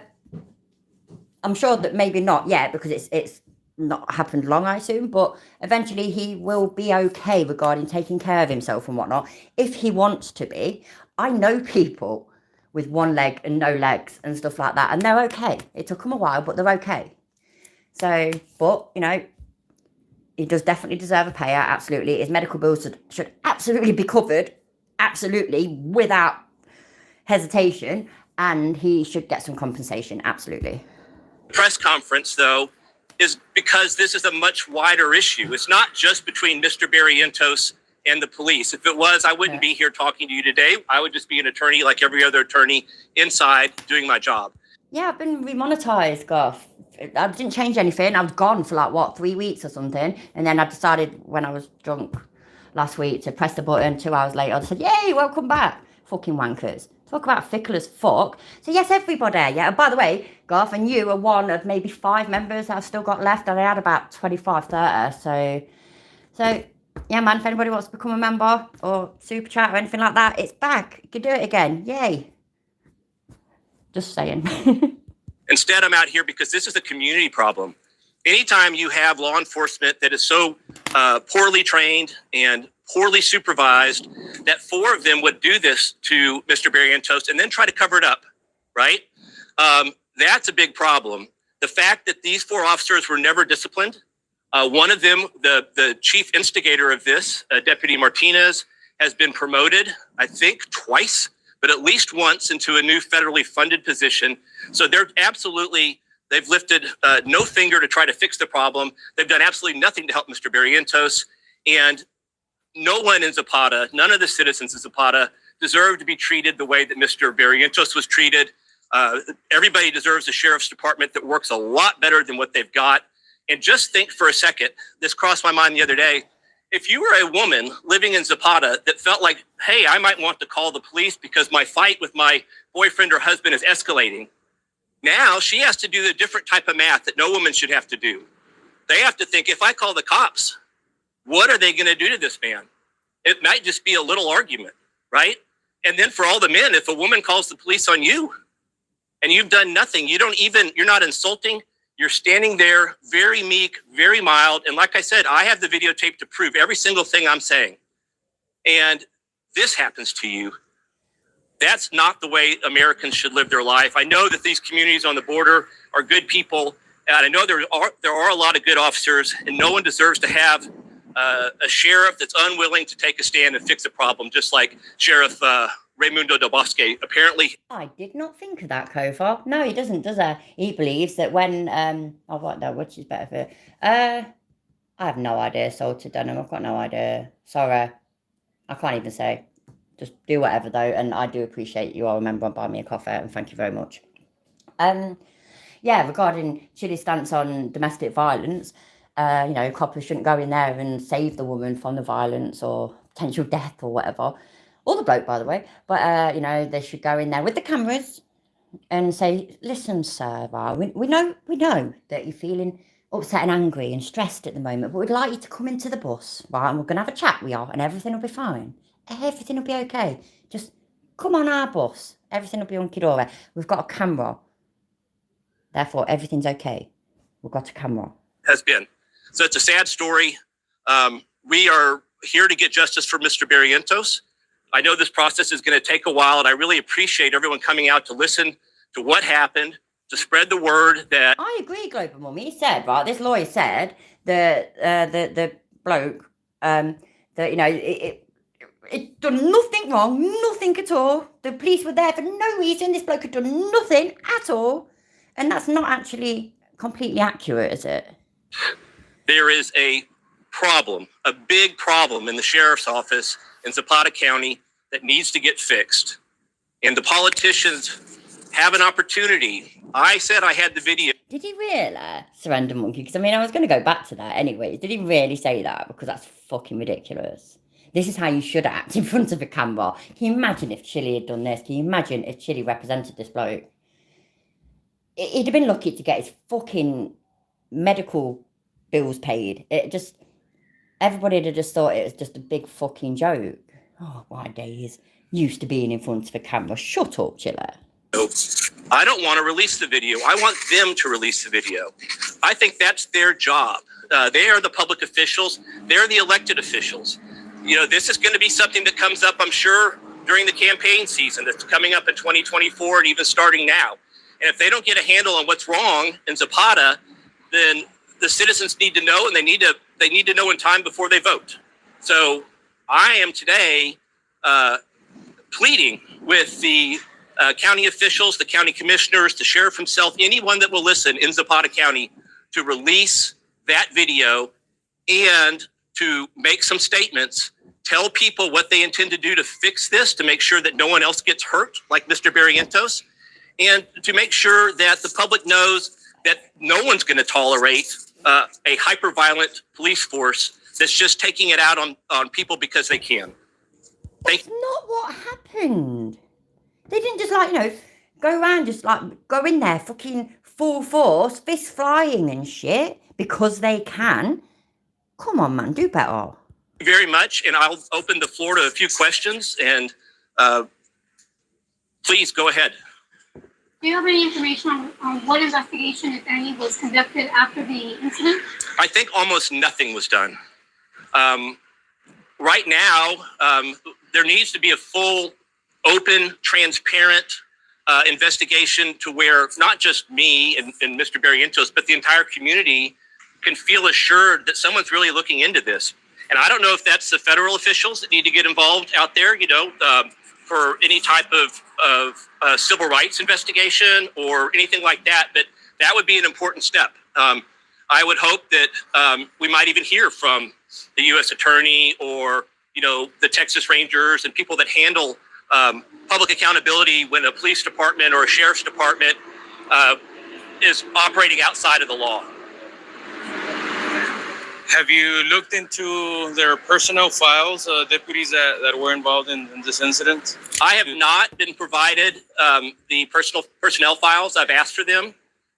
sure that maybe not yet, because it's not happened long, I assume, but eventually he will be okay regarding taking care of himself and whatnot, if he wants to be. I know people with one leg and no legs and stuff like that, and they're okay. It took them a while, but they're okay. So, but, he does definitely deserve a payout, absolutely. His medical bills should absolutely be covered, absolutely, without hesitation, and he should get some compensation, absolutely. Press conference, though, is because this is a much wider issue. It's not just between Mr. Barrientos and the police. If it was, I wouldn't be here talking to you today. I would just be an attorney like every other attorney inside doing my job. Yeah, I've been remonetized, Goff. I didn't change anything. I was gone for 3 weeks or something. And then I decided when I was drunk last week to press the button. 2 hours later, I said, yay, welcome back. Fucking wankers. Talk about fickle as fuck. So yes, everybody. Yeah, and by the way, Goff, and you are one of maybe 5 members I've still got left. And I had about 25, 30. So yeah, man, if anybody wants to become a member or super chat or anything like that, it's back. You can do it again. Yay. Just saying. Instead, I'm out here because this is a community problem. Anytime you have law enforcement that is so poorly trained and poorly supervised that 4 of them would do this to Mr. Barrientos and then try to cover it up, right? That's a big problem. The fact that these 4 officers were never disciplined. One of them, the chief instigator of this, Deputy Martinez, has been promoted, I think, twice, but at least once into a new federally funded position. So they've lifted no finger to try to fix the problem. They've done absolutely nothing to help Mr. Barrientos. And no one in Zapata, none of the citizens of Zapata deserve to be treated the way that Mr. Barrientos was treated. Everybody deserves a sheriff's department that works a lot better than what they've got. And just think for a second, this crossed my mind the other day. If you were a woman living in Zapata that felt like, hey, I might want to call the police because my fight with my boyfriend or husband is escalating, Now she has to do the different type of math that no woman should have to do. They have to think, if I call the cops, what are they going to do to this man? It might just be a little argument, right? And then for all the men, if a woman calls the police on you and you've done nothing, you're not insulting, you're standing there very meek, very mild. And like I said, I have the videotape to prove every single thing I'm saying. And this happens to you. That's not the way Americans should live their life. I know that these communities on the border are good people. And I know there are a lot of good officers, and no one deserves to have a sheriff that's unwilling to take a stand and fix a problem, just like Sheriff Raimundo Del Bosque. Apparently, I did not think of that, Kovar. No, he doesn't, does he? He believes that when which is better for? I have no idea, Salter Dunham. I've got no idea. Sorry, I can't even say. Just do whatever though, and I do appreciate you all remember and buy me a coffee, and thank you very much. Yeah, regarding Chile's stance on domestic violence, coppers shouldn't go in there and save the woman from the violence or potential death or whatever, or the bloke, by the way. But they should go in there with the cameras and say, "Listen, sir, we know that you're feeling upset and angry and stressed at the moment, but we'd like you to come into the bus, right? And we're gonna have a chat with you, and everything will be fine. Everything will be okay. Just come on our bus. Everything will be hunky-dory. We've got a camera. Therefore, everything's okay. We've got a camera." Has been. So it's a sad story. We are here to get justice for Mr. Barrientos. I know this process is going to take a while, and I really appreciate everyone coming out to listen to what happened, to spread the word that... I agree, Global Mummy. He said, right, this lawyer said that the bloke, it done nothing wrong, nothing at all. The police were there for no reason. This bloke had done nothing at all. And that's not actually completely accurate, is it? There is a problem, a big problem in the sheriff's office in Zapata County that needs to get fixed. And the politicians have an opportunity. I said I had the video. Did he really, Surrender Monkey? Because, I was going to go back to that anyway. Did he really say that? Because that's fucking ridiculous. This is how you should act in front of a camera. Can you imagine if Chile had done this? Can you imagine if Chile represented this bloke? He'd have been lucky to get his fucking medical bills paid. Everybody would have just thought it was just a big fucking joke. Oh, my days. Used to being in front of a camera. Shut up, Chile. I don't want to release the video. I want them to release the video. I think that's their job. They are the public officials. They're the elected officials. This is going to be something that comes up, I'm sure, during the campaign season that's coming up in 2024 and even starting now. And if they don't get a handle on what's wrong in Zapata, then the citizens need to know, and they need to know in time before they vote. So I am today pleading with the county officials, the county commissioners, the sheriff himself, anyone that will listen in Zapata County to release that video and to make some statements, tell people what they intend to do to fix this, to make sure that no one else gets hurt, like Mr. Barrientos, and to make sure that the public knows that no one's going to tolerate a hyper-violent police force that's just taking it out on people because they can. That's not what happened. They didn't just go around, just go in there fucking full force, fists flying and shit because they can. Come on, man, do better. Very much, and I'll open the floor to a few questions, and please go ahead. Do you have any information on what investigation, if any, was conducted after the incident? I think almost nothing was done. Right now, there needs to be a full, open, transparent investigation to where not just me and Mr. Barrientos, but the entire community can feel assured that someone's really looking into this. And I don't know if that's the federal officials that need to get involved out there, for any type of civil rights investigation or anything like that, but that would be an important step. I would hope that we might even hear from the U.S. Attorney or, the Texas Rangers and people that handle public accountability when a police department or a sheriff's department is operating outside of the law. Have you looked into their personnel files, deputies that were involved in this incident? I have not been provided the personnel files. I've asked for them.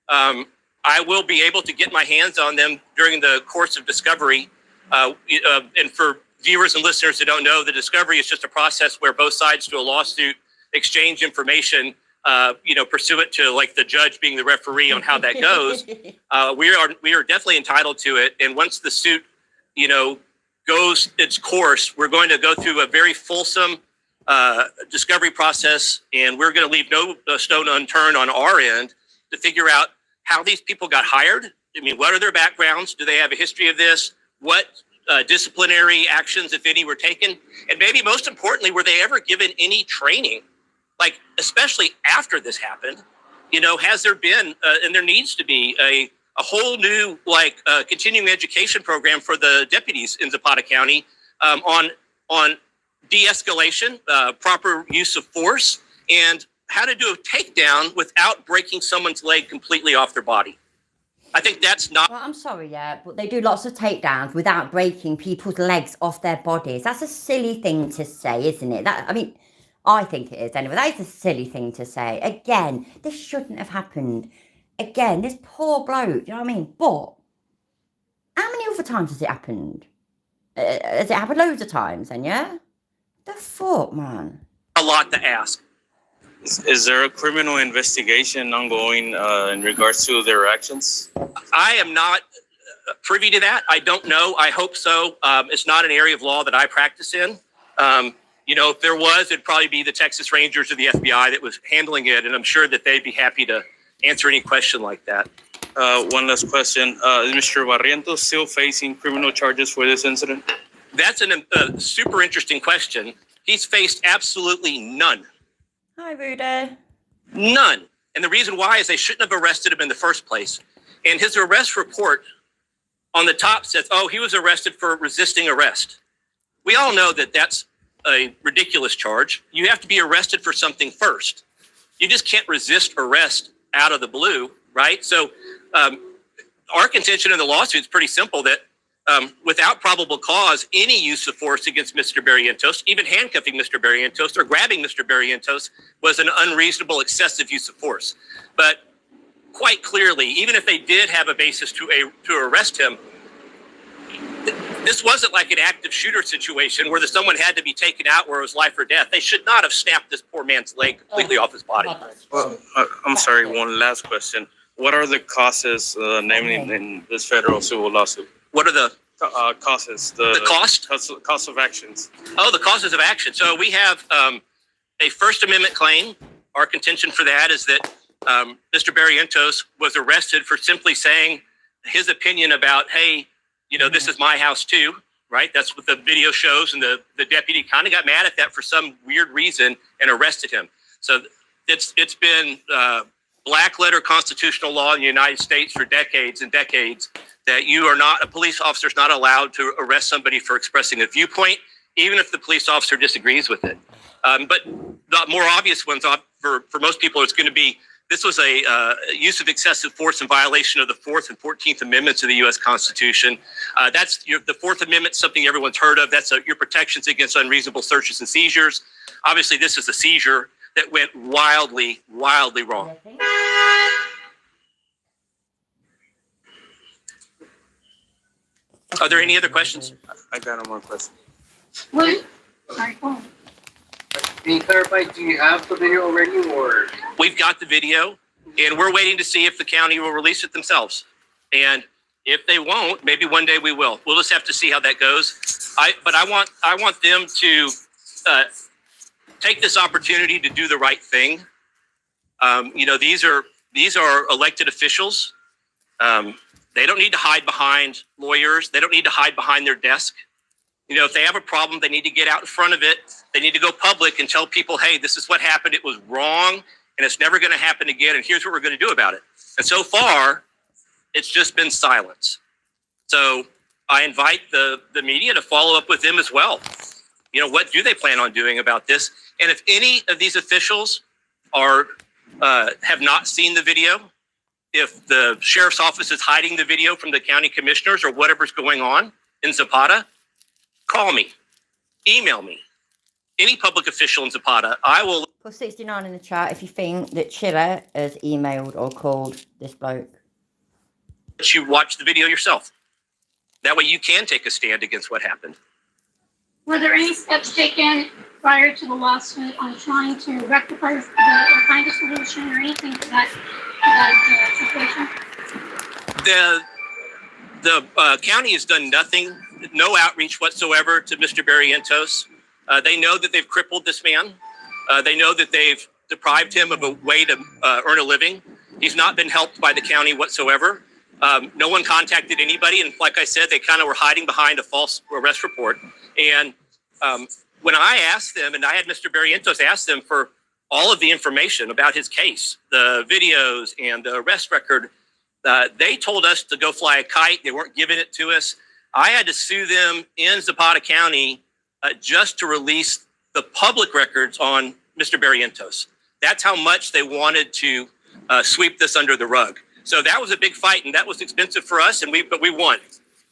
I will be able to get my hands on them during the course of discovery. And for viewers and listeners who don't know, the discovery is just a process where both sides to a lawsuit exchange information, pursuant to like the judge being the referee on how that goes. We are definitely entitled to it. And once the suit, goes its course, we're going to go through a very fulsome discovery process, and we're going to leave no stone unturned on our end to figure out how these people got hired. I mean, what are their backgrounds? Do they have a history of this? What disciplinary actions, if any, were taken? And maybe most importantly, were they ever given any training? Like, especially after this happened, has there been, and there needs to be a whole new, continuing education program for the deputies in Zapata County on de-escalation, proper use of force, and how to do a takedown without breaking someone's leg completely off their body. I think that's not... Well, I'm sorry, yeah, but they do lots of takedowns without breaking people's legs off their bodies. That's a silly thing to say, isn't it? I think it is anyway. That is a silly thing to say. Again, this shouldn't have happened. Again, this poor bloke, you know what I mean? But how many other times has it happened? Has it happened loads of times then, yeah? The fuck, man? A lot to ask. Is there a criminal investigation ongoing in regards to their actions? I am not privy to that. I don't know. I hope so. It's not an area of law that I practice in. If there was, it'd probably be the Texas Rangers or the FBI that was handling it, and I'm sure that they'd be happy to answer any question like that. One last question. Is Mr. Barrientos still facing criminal charges for this incident? That's a super interesting question. He's faced absolutely none. Hi, Rudy. None. And the reason why is they shouldn't have arrested him in the first place. And his arrest report on the top says, he was arrested for resisting arrest. We all know that that's a ridiculous charge. You have to be arrested for something first. You just can't resist arrest out of the blue, right? So our contention in the lawsuit is pretty simple, that without probable cause, any use of force against Mr. Barrientos, even handcuffing Mr. Barrientos or grabbing Mr. Barrientos, was an unreasonable, excessive use of force. But quite clearly, even if they did have a basis to arrest him, this wasn't like an active shooter situation where someone had to be taken out where it was life or death. They should not have snapped this poor man's leg completely off his body. Well, I'm sorry, one last question. What are the causes named in this federal civil lawsuit? What are the causes? The cost? Cost of actions. Oh, the causes of action. So we have a First Amendment claim. Our contention for that is that Mr. Barrientos was arrested for simply saying his opinion about, hey, this is my house too, right? That's what the video shows. And the deputy kind of got mad at that for some weird reason and arrested him. So it's been black letter constitutional law in the United States for decades and decades that a police officer is not allowed to arrest somebody for expressing a viewpoint, even if the police officer disagrees with it. But the more obvious ones for most people, it's going to be, this was a use of excessive force in violation of the 4th and 14th Amendments of the U.S. Constitution. The 4th Amendment, something everyone's heard of. That's your protections against unreasonable searches and seizures. Obviously, this is a seizure that went wildly, wildly wrong. Are there any other questions? I got no more questions. What? Can you clarify, do you have the video already, or? We've got the video, and we're waiting to see if the county will release it themselves. And if they won't, maybe one day we will. We'll just have to see how that goes. But I want them to take this opportunity to do the right thing. These are elected officials. They don't need to hide behind lawyers. They don't need to hide behind their desk. If they have a problem, they need to get out in front of it. They need to go public and tell people, hey, this is what happened. It was wrong, and it's never going to happen again, and here's what we're going to do about it. And so far, it's just been silence. So I invite the media to follow up with them as well. What do they plan on doing about this? And if any of these officials have not seen the video, if the sheriff's office is hiding the video from the county commissioners or whatever's going on in Zapata, call me, email me, any public official in Zapata. I will. Put 69 in the chat if you think that Chiller has emailed or called this bloke. Let you watch the video yourself. That way you can take a stand against what happened. Were there any steps taken prior to the lawsuit on trying to rectify or find a solution or anything to that situation? The county has done nothing, no outreach whatsoever to Mr. Barrientos. They know that they've crippled this man. They know that they've deprived him of a way to earn a living. He's not been helped by the county whatsoever. No one contacted anybody. And like I said, they kind of were hiding behind a false arrest report. And when I asked them, and I had Mr. Barrientos ask them for all of the information about his case, the videos and the arrest record, they told us to go fly a kite. They weren't giving it to us. I had to sue them in Zapata County just to release the public records on Mr. Barrientos. That's how much they wanted to sweep this under the rug. So that was a big fight, and that was expensive for us, but we won.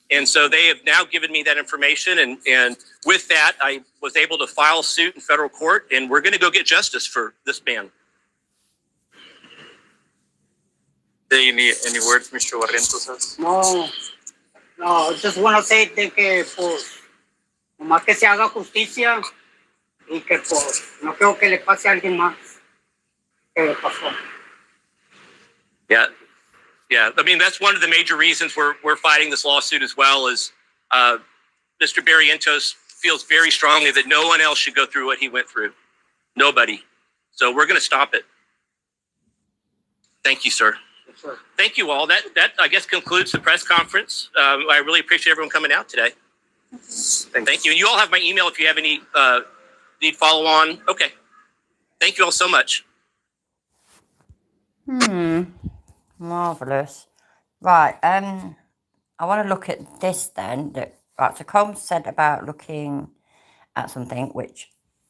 And so they have now given me that information, and with that, I was able to file suit in federal court, and we're going to go get justice for this man. Any words, Mr. Barrientos has? No, just want to say que pues, nomás que se haga justicia y que pues no creo que le pase a alguien más que le pasó. Yeah. I mean, that's one of the major reasons we're fighting this lawsuit as well. Is Mr. Barrientos feels very strongly that no one else should go through what he went through. Nobody. So we're going to stop it. Thank you, sir. Yes, sir. Thank you all. That I guess concludes the press conference. I really appreciate everyone coming out today. Thank you. And you all have my email if you have any need follow on. Okay. Thank you all so much. Marvellous. Right, I want to look at this then. Right, so Combs said about looking at something, which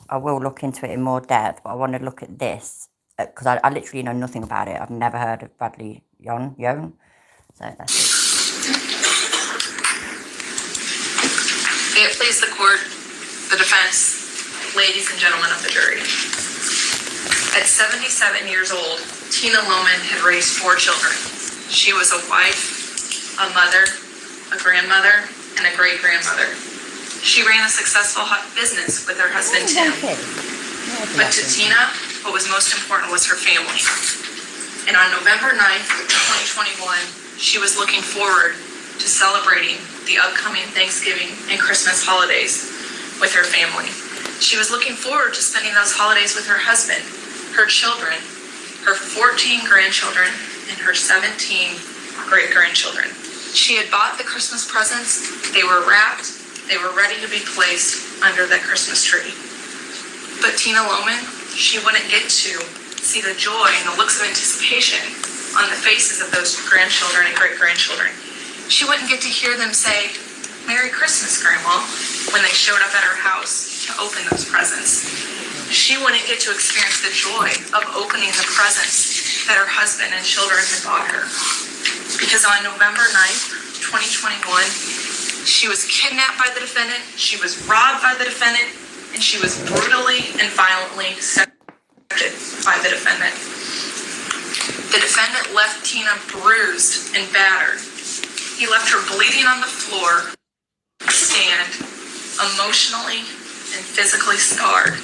I will look into it in more depth, but I want to look at this, because I literally know nothing about it. I've never heard of Bradley Yon. So that's it. May it please the court, the defense, ladies and gentlemen of the jury. At 77 years old, Tina Lohman had raised 4 children. She was a wife, a mother, a grandmother, and a great-grandmother. She ran a successful business with her husband, Tim. But to Tina, what was most important was her family. And on November 9th, 2021, she was looking forward to celebrating the upcoming Thanksgiving and Christmas holidays with her family. She was looking forward to spending those holidays with her husband, her children, her 14 grandchildren, and her 17 great-grandchildren. She had bought the Christmas presents. They were wrapped. They were ready to be placed under the Christmas tree. But Tina Lohman, she wouldn't get to see the joy and the looks of anticipation on the faces of those grandchildren and great-grandchildren. She wouldn't get to hear them say, "Merry Christmas, Grandma," when they showed up at her house to open those presents. She wouldn't get to experience the joy of opening the presents that her husband and children had bought her. Because on November 9th, 2021, she was kidnapped by the defendant, she was robbed by the defendant, and she was brutally and violently separated by the defendant. The defendant left Tina bruised and battered. He left her bleeding on the floor, stand, emotionally and physically scarred,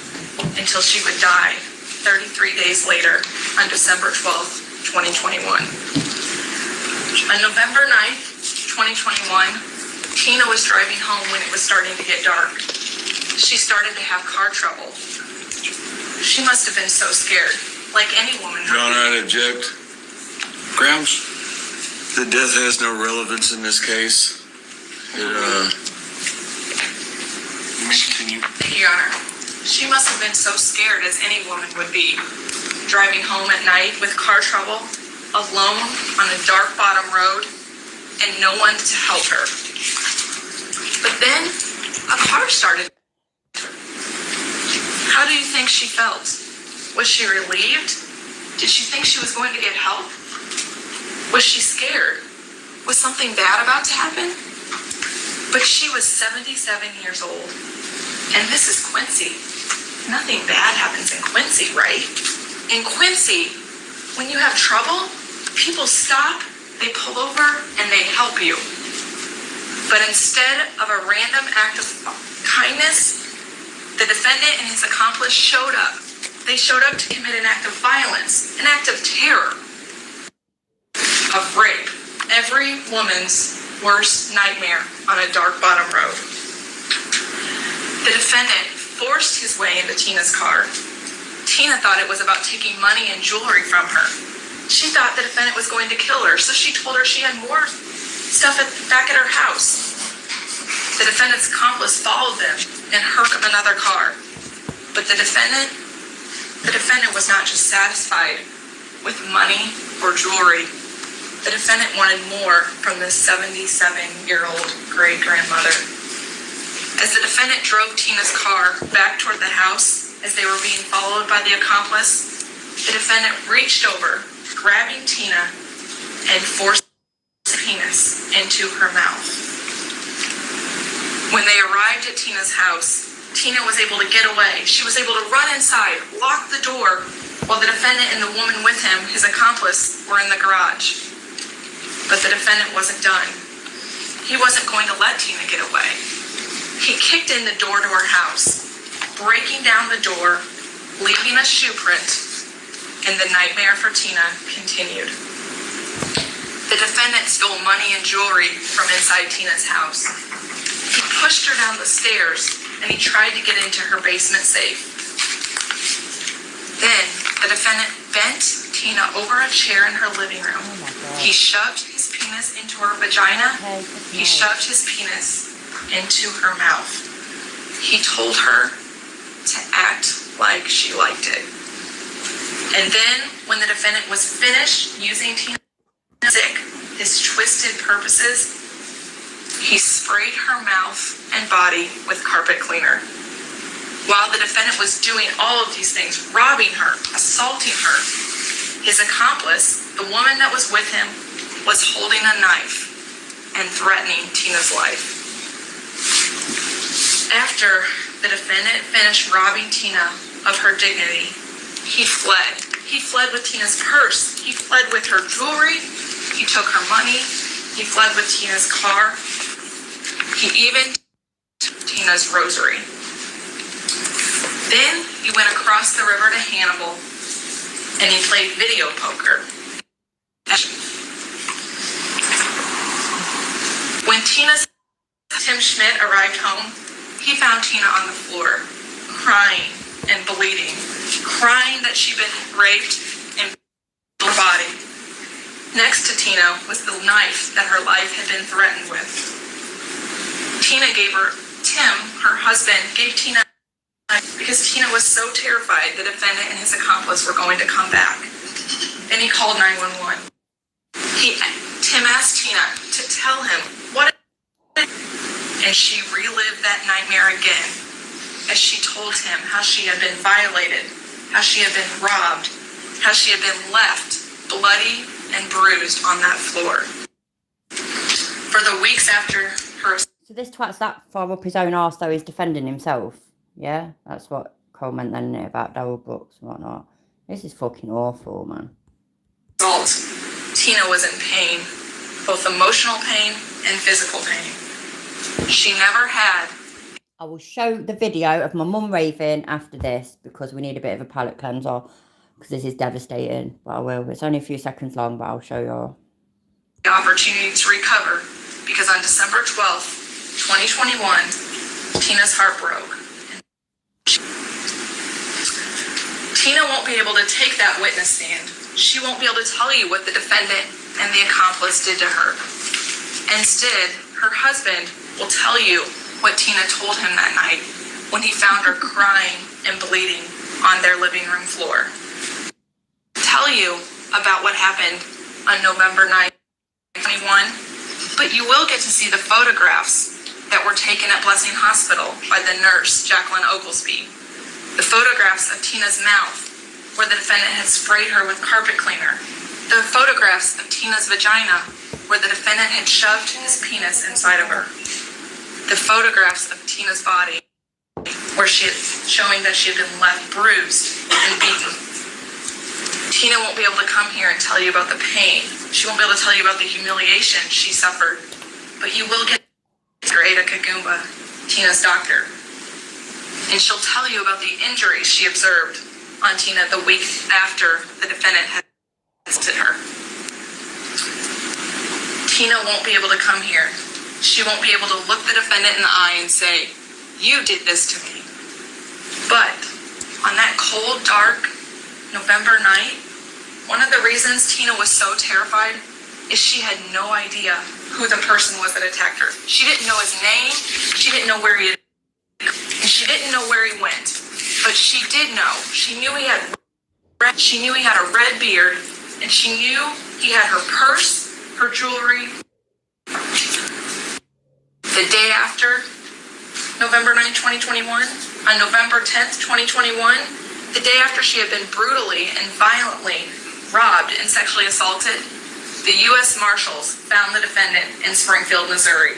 until she would die 33 days later on December 12th, 2021. On November 9th, 2021, Tina was driving home when it was starting to get dark. She started to have car trouble. She must have been so scared, like any woman. Your Honor, I object. Grounds? The death has no relevance in this case. Continue. Your Honor, she must have been so scared as any woman would be, driving home at night with car trouble, alone on a dark bottom road, and no one to help her. But then a car started. How do you think she felt? Was she relieved? Did she think she was going to get help? Was she scared? Was something bad about to happen? But she was 77 years old. And this is Quincy. Nothing bad happens in Quincy, right? In Quincy, when you have trouble, people stop, they pull over, and they help you. But instead of a random act of kindness, the defendant and his accomplice showed up. They showed up to commit an act of violence, an act of terror, of rape. Every woman's worst nightmare on a dark bottom road. The defendant forced his way into Tina's car. Tina thought it was about taking money and jewelry from her. She thought the defendant was going to kill her, so she told her she had more stuff back at her house. The defendant's accomplice followed them and hurt another car. But the defendant was not just satisfied with money or jewelry. The defendant wanted more from this 77-year-old great-grandmother. As the defendant drove Tina's car back toward the house as they were being followed by the accomplice, the defendant reached over, grabbing Tina, and forced his penis into her mouth. When they arrived at Tina's house, Tina was able to get away. She was able to run inside, lock the door, while the defendant and the woman with him, his accomplice, were in the garage. But the defendant wasn't done. He wasn't going to let Tina get away. He kicked in the door to her house, breaking down the door, leaving a shoe print, and the nightmare for Tina continued. The defendant stole money and jewelry from inside Tina's house. He pushed her down the stairs, and he tried to get into her basement safe. Then, the defendant bent Tina over a chair in her living room. He shoved his penis into her vagina. He shoved his penis into her mouth. He told her to act like she liked it. And then, when the defendant was finished using Tina's dick, his twisted purposes, he sprayed her mouth and body with carpet cleaner. While the defendant was doing all of these things, robbing her, assaulting her, his accomplice, the woman that was with him, was holding a knife and threatening Tina's life. After the defendant finished robbing Tina of her dignity, he fled. He fled with Tina's purse. He fled with her jewelry. He took her money. He fled with Tina's car. He even took Tina's rosary. Then he went across the river to Hannibal and he played video poker. When Tim Schmidt arrived home, he found Tina on the floor, crying and bleeding, crying that she'd been raped and her body. Next to Tina was the knife that her life had been threatened with. Tim, her husband, gave Tina because Tina was so terrified the defendant and his accomplice were going to come back. Then he called 911. Tim asked Tina to tell him what, and she relived that nightmare again as she told him how she had been violated, how she had been robbed, how she had been left bloody and bruised on that floor. For the weeks after her... So this twat's that far up his own arse though he's defending himself. Yeah? That's what Cole meant then, isn't it? About Darrell Brooks and whatnot. This is fucking awful, man. Assault, Tina was in pain, both emotional pain and physical pain. She never had... I will show the video of my mum raving after this because we need a bit of a palate cleanser because this is devastating. But I will. It's only a few seconds long, but I'll show you. The opportunity to recover because on December 12th, 2021, Tina's heart broke. Tina won't be able to take that witness stand. She won't be able to tell you what the defendant and the accomplice did to her. Instead, her husband will tell you what Tina told him that night when he found her crying and bleeding on their living room floor. Tell you about what happened on November 9th, 2021, but you will get to see the photographs that were taken at Blessing Hospital by the nurse, Jacqueline Oglesby. The photographs of Tina's mouth, where the defendant had sprayed her with carpet cleaner. The photographs of Tina's vagina where the defendant had shoved his penis inside of her. The photographs of Tina's body where showing that she had been left bruised and beaten. Tina won't be able to come here and tell you about the pain. She won't be able to tell you about the humiliation she suffered. But you will get Dr. Ada Kagumba, Tina's doctor. And she'll tell you about the injuries she observed on Tina the week after the defendant had arrested her. Tina won't be able to come here. She won't be able to look the defendant in the eye and say, "You did this to me." But on that cold, dark November night, one of the reasons Tina was so terrified is she had no idea who the person was that attacked her. She didn't know his name. She didn't know where he had, and she didn't know where he went. But she did know. She knew he had a red beard, and she knew he had her purse, her jewelry. The day after November 9, 2021, on November 10th, 2021, the day after she had been brutally and violently robbed and sexually assaulted, the U.S. Marshals found the defendant in Springfield, Missouri.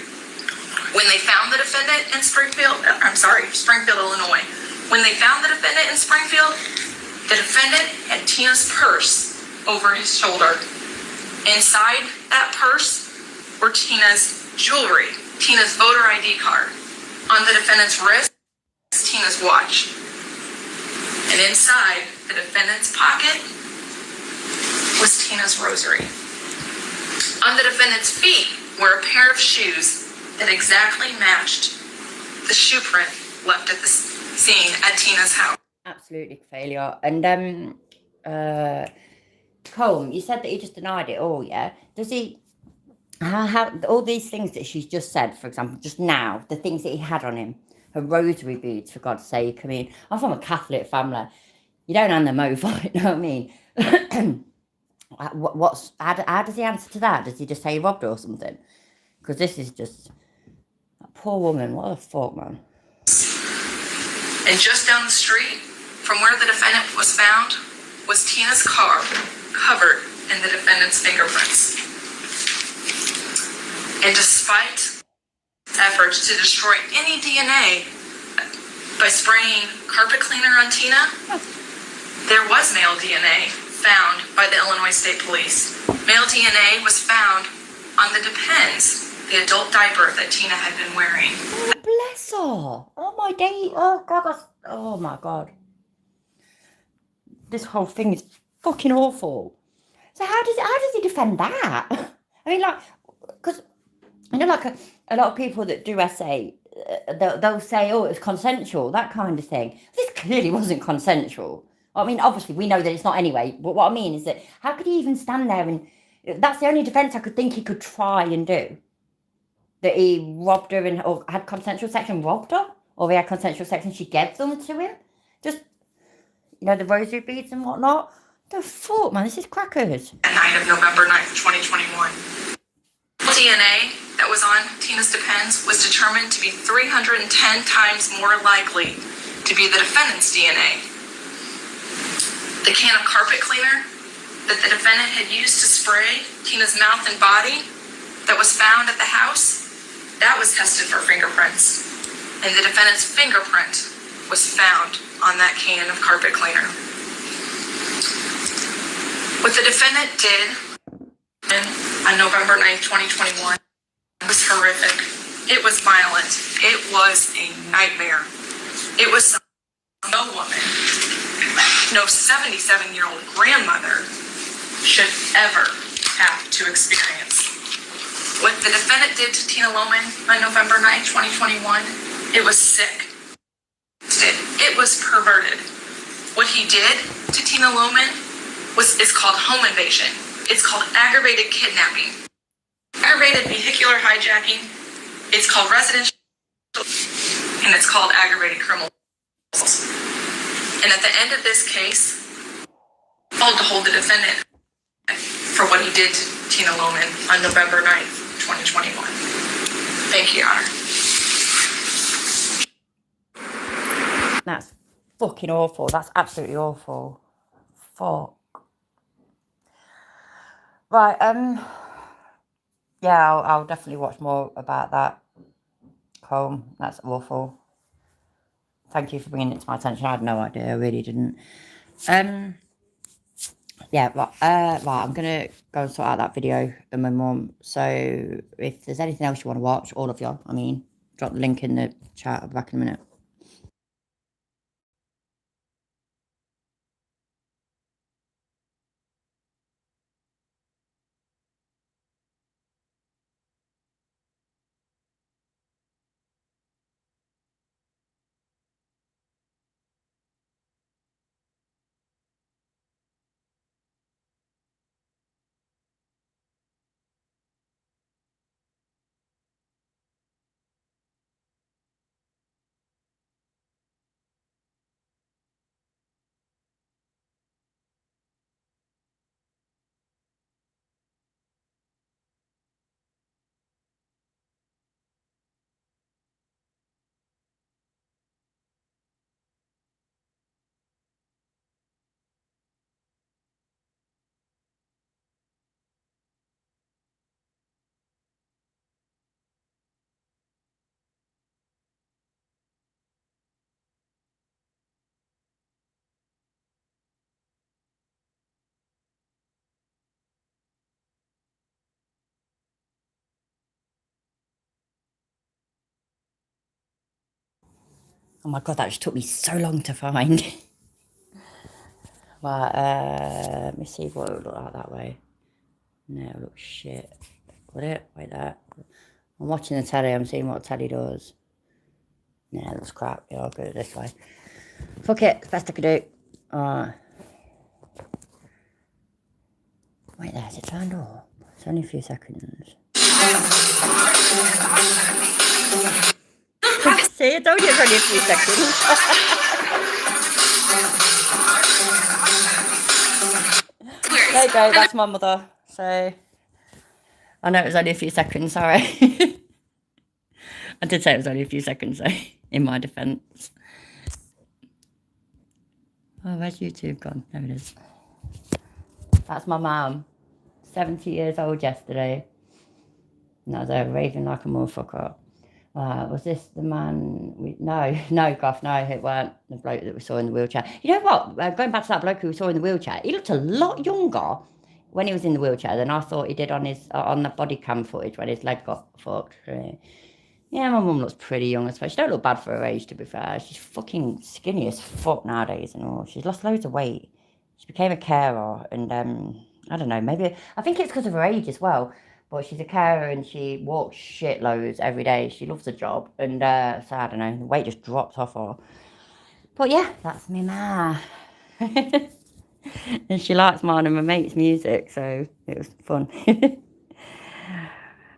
When they found the defendant in Springfield, Illinois. When they found the defendant in Springfield, the defendant had Tina's purse over his shoulder. Inside that purse were Tina's jewelry, Tina's voter ID card. On the defendant's wrist, Tina's watch. And inside the defendant's pocket was Tina's rosary. On the defendant's feet were a pair of shoes that exactly matched the shoe print left at the scene at Tina's house. Absolutely failure. And Colm, you said that he just denied it all, yeah? Does he, how all these things that she's just said, for example, just now, the things that he had on him, her rosary beads, for God's sake. I mean, I'm from a Catholic family. You don't hand them over, you know what I mean? How does he answer to that? Does he just say he robbed her or something? Because this is just, that poor woman, what the fuck, man? And just down the street from where the defendant was found was Tina's car covered in the defendant's fingerprints. And despite efforts to destroy any DNA by spraying carpet cleaner on Tina, there was male DNA found by the Illinois State Police. Male DNA was found on the Depends, the adult diaper that Tina had been wearing. Oh, bless her. Oh, my day. Oh, God. Oh, my God. This whole thing is fucking awful. So how does he defend that? I mean, like, because, you know, like a lot of people that do essay, they'll say, oh, it's consensual, that kind of thing. This clearly wasn't consensual. I mean, obviously, we know that it's not anyway, but what I mean is that how could he even stand there and, that's the only defence I could think he could try and do. That he robbed her and, or had consensual sex and robbed her? Or he had consensual sex and she gave them to him? Just, you know, the rosary beads and whatnot? The fuck, man, this is crackers. That night of November 9th, 2021. DNA that was on Tina's Depends was determined to be 310 times more likely to be the defendant's DNA. The can of carpet cleaner that the defendant had used to spray Tina's mouth and body that was found at the house, that was tested for fingerprints. And the defendant's fingerprint was found on that can of carpet cleaner. What the defendant did on November 9th, 2021 was horrific. It was violent. It was a nightmare. It was no woman, no 77-year-old grandmother should ever have to experience. What the defendant did to Tina Lohman on November 9th, 2021, it was sick. It was perverted. What he did to Tina Lohman is called home invasion. It's called aggravated kidnapping. Aggravated vehicular hijacking. It's called residential, and it's called aggravated criminal assault. And at the end of this case, called to hold the defendant for what he did to Tina Lohman on November 9th, 2021. Thank you, Your Honor. That's fucking awful. That's absolutely awful. Fuck. Right, yeah, I'll definitely watch more about that. Cool, that's awful. Thank you for bringing it to my attention. I had no idea, I really didn't. Yeah, right, I'm gonna go and sort out that video and my mum. So if there's anything else you want to watch, all of you, I mean, drop the link in the chat. I'll be back in a minute. Oh my god, that just took me so long to find. Right, let me see what it would look like that way. No, it looks shit. Would it? Wait there. I'm watching the telly, I'm seeing what telly does. Nah, it looks crap. Yeah, I'll go this way. Fuck it, it's the best I could do. Wait there, is it turned off? It's only a few seconds. See, I told you it's only a few seconds. There you go, that's my mother. So, I know it was only a few seconds, sorry. I did say it was only a few seconds, though, in my defence. Oh, where's YouTube gone? There it is. That's my mum. 70 years old yesterday. And I was there raving like a motherfucker. Was this the man? No, Goff, no, it weren't the bloke that we saw in the wheelchair. You know what? Going back to that bloke who we saw in the wheelchair, he looked a lot younger when he was in the wheelchair than I thought he did on his on the body cam footage when his leg got fucked. Yeah, my mum looks pretty young as well. She don't look bad for her age, to be fair. She's fucking skinny as fuck nowadays and all. She's lost loads of weight. She became a carer and I don't know, maybe I think it's because of her age as well. But she's a carer and she walks shitloads every day. She loves the job. And so I don't know, the weight just dropped off her. But yeah, that's me ma. And she likes mine and my mate's music, so it was fun.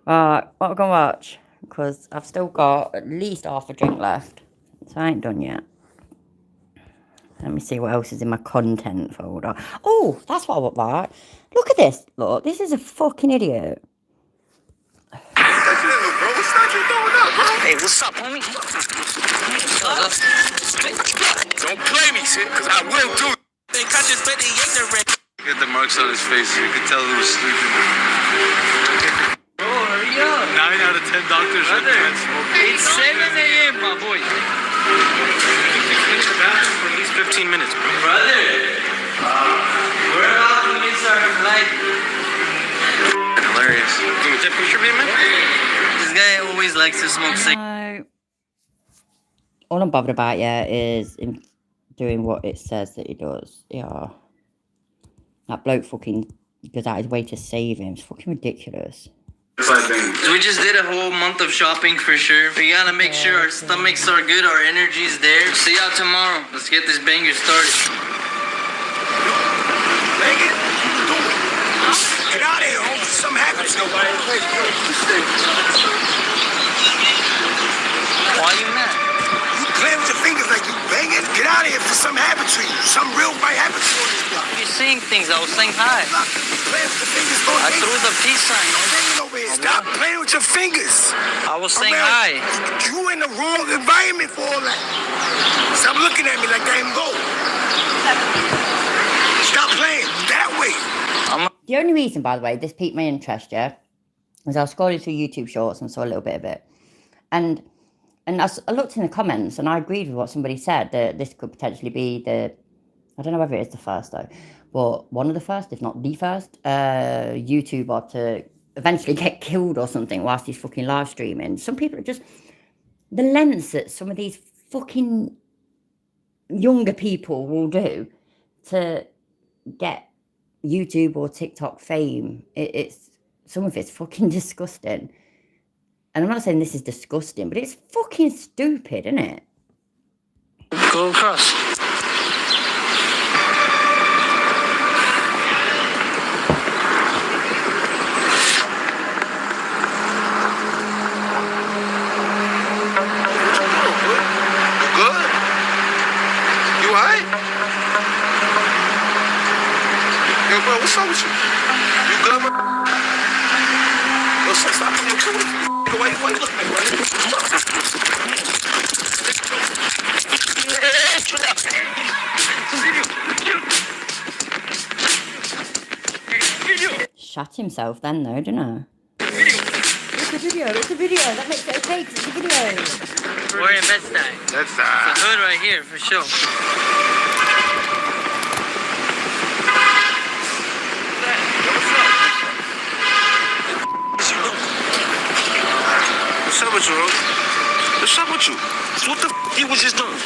Right, what we're going to watch? Because I've still got at least half a drink left. So I ain't done yet. Let me see what else is in my content folder. Oh, that's what I want, right? Look at this. Look, this is a fucking idiot. Hey, what's up, homie? Don't play me, shit, because I will do it. They catch his pretty ignorant. Get the marks on his face, you could tell he was sleeping. Oh, hurry up. 9 out of 10 doctors are It's 7 a.m., my boy. Been in the bathroom for at least 15 minutes, bro. Brother, we're about to miss our flight. Hilarious. Can we take a picture of him, man? This guy always likes to smoke cigarettes. All I'm bothered about, yeah, is him doing what it says that he does. Yeah. That bloke fucking goes out his way to save him. It's fucking ridiculous. We just did a whole month of shopping for sure. We gotta make sure our stomachs are good, our energy's there. See y'all tomorrow. Let's get this banger started. Get out of here, homie. Something happens. Why you mad? You play with your fingers like you banging. Get out of here before something happens to you. Something real might happen to you on this block. You're saying things. I was saying hi. Play with your fingers. I threw the peace sign. Stop playing with your fingers. I was saying hi. You in the wrong environment for all that. Stop looking at me like I am gold. Stop playing that way. I'm The only reason, by the way, this piqued my interest, yeah, was I was scrolling through YouTube Shorts and saw a little bit of it. And I looked in the comments and I agreed with what somebody said, that this could potentially be I don't know whether it is the first though, but one of the first, if not the first, YouTuber to eventually get killed or something whilst he's fucking live streaming. Some people are just, the lengths that some of these fucking younger people will do to get YouTube or TikTok fame, it's some of it's fucking disgusting. And I'm not saying this is disgusting, but it's fucking stupid, isn't it? Go across. Good? You alright? Yo, bro, what's up with you? You good, bro? Yo, stop playing with me. Why you looking at me, bro? Shot himself then though, didn't I? It's a video, that makes it okay, it's a video. We're in Bed-Stuy. That's It's a hood right here, for sure. What's up with you, bro? What's up with you? What the he was just doing?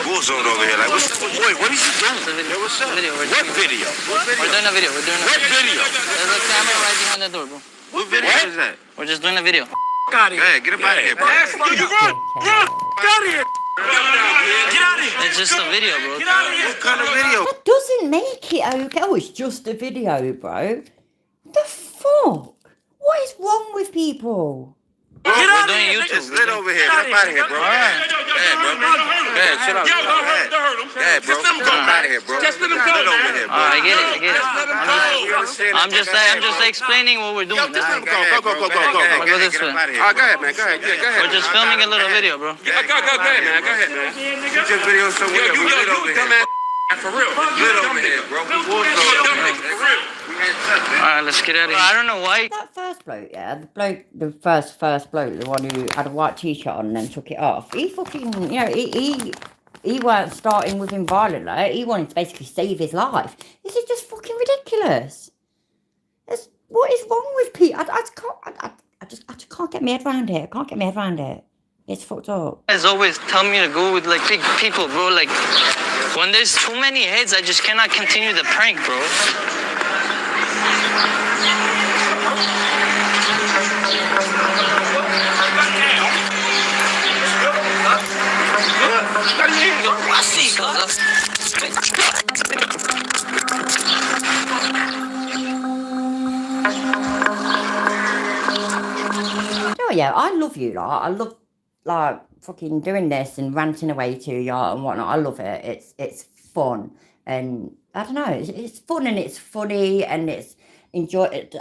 War zone over here. Like, what's up with you? Wait, what is he doing? Yo, what's up? Video. What video? What video? We're doing a video. What video? There's a camera right behind the door, bro. What video is that? We're just doing a video. Out of here. Hey, get him out of here, bro. You run! Run! Get out of here! Get out of here! It's just a video, bro. Get out of here! What kind of video? That doesn't make it okay. Oh, it's just a video, bro. The fuck? What is wrong with people? Bro, we're doing YouTube. It's lit over here. Get up out of here, bro. Yeah, bro. Yeah, chill out. Yeah, bro. Get up out of here, bro. Just let him go. Lit over here, bro. I get it. I'm just explaining what we're doing. Yo, just let him go. Go. Go this way. All right, go ahead, man. Go ahead. We're just filming a little video, bro. Go ahead, man. Go ahead, man. You just video so weird. We lit over here. For real. Lit over here, bro. Alright, let's get out of here. I don't know why. That first bloke, yeah, the first bloke, the one who had a white t-shirt on and then took it off, he fucking, you know, he weren't starting with him violently. He wanted to basically save his life. This is just fucking ridiculous. What is wrong with people? I just can't get my head around it. I can't get my head around it. It's fucked up. Guys always tell me to go with like big people, bro. Like when there's too many heads, I just cannot continue the prank, bro. Oh yeah, I love you, like I love like fucking doing this and ranting away to you and whatnot. I love it. It's fun and I don't know. It's fun and it's funny and it's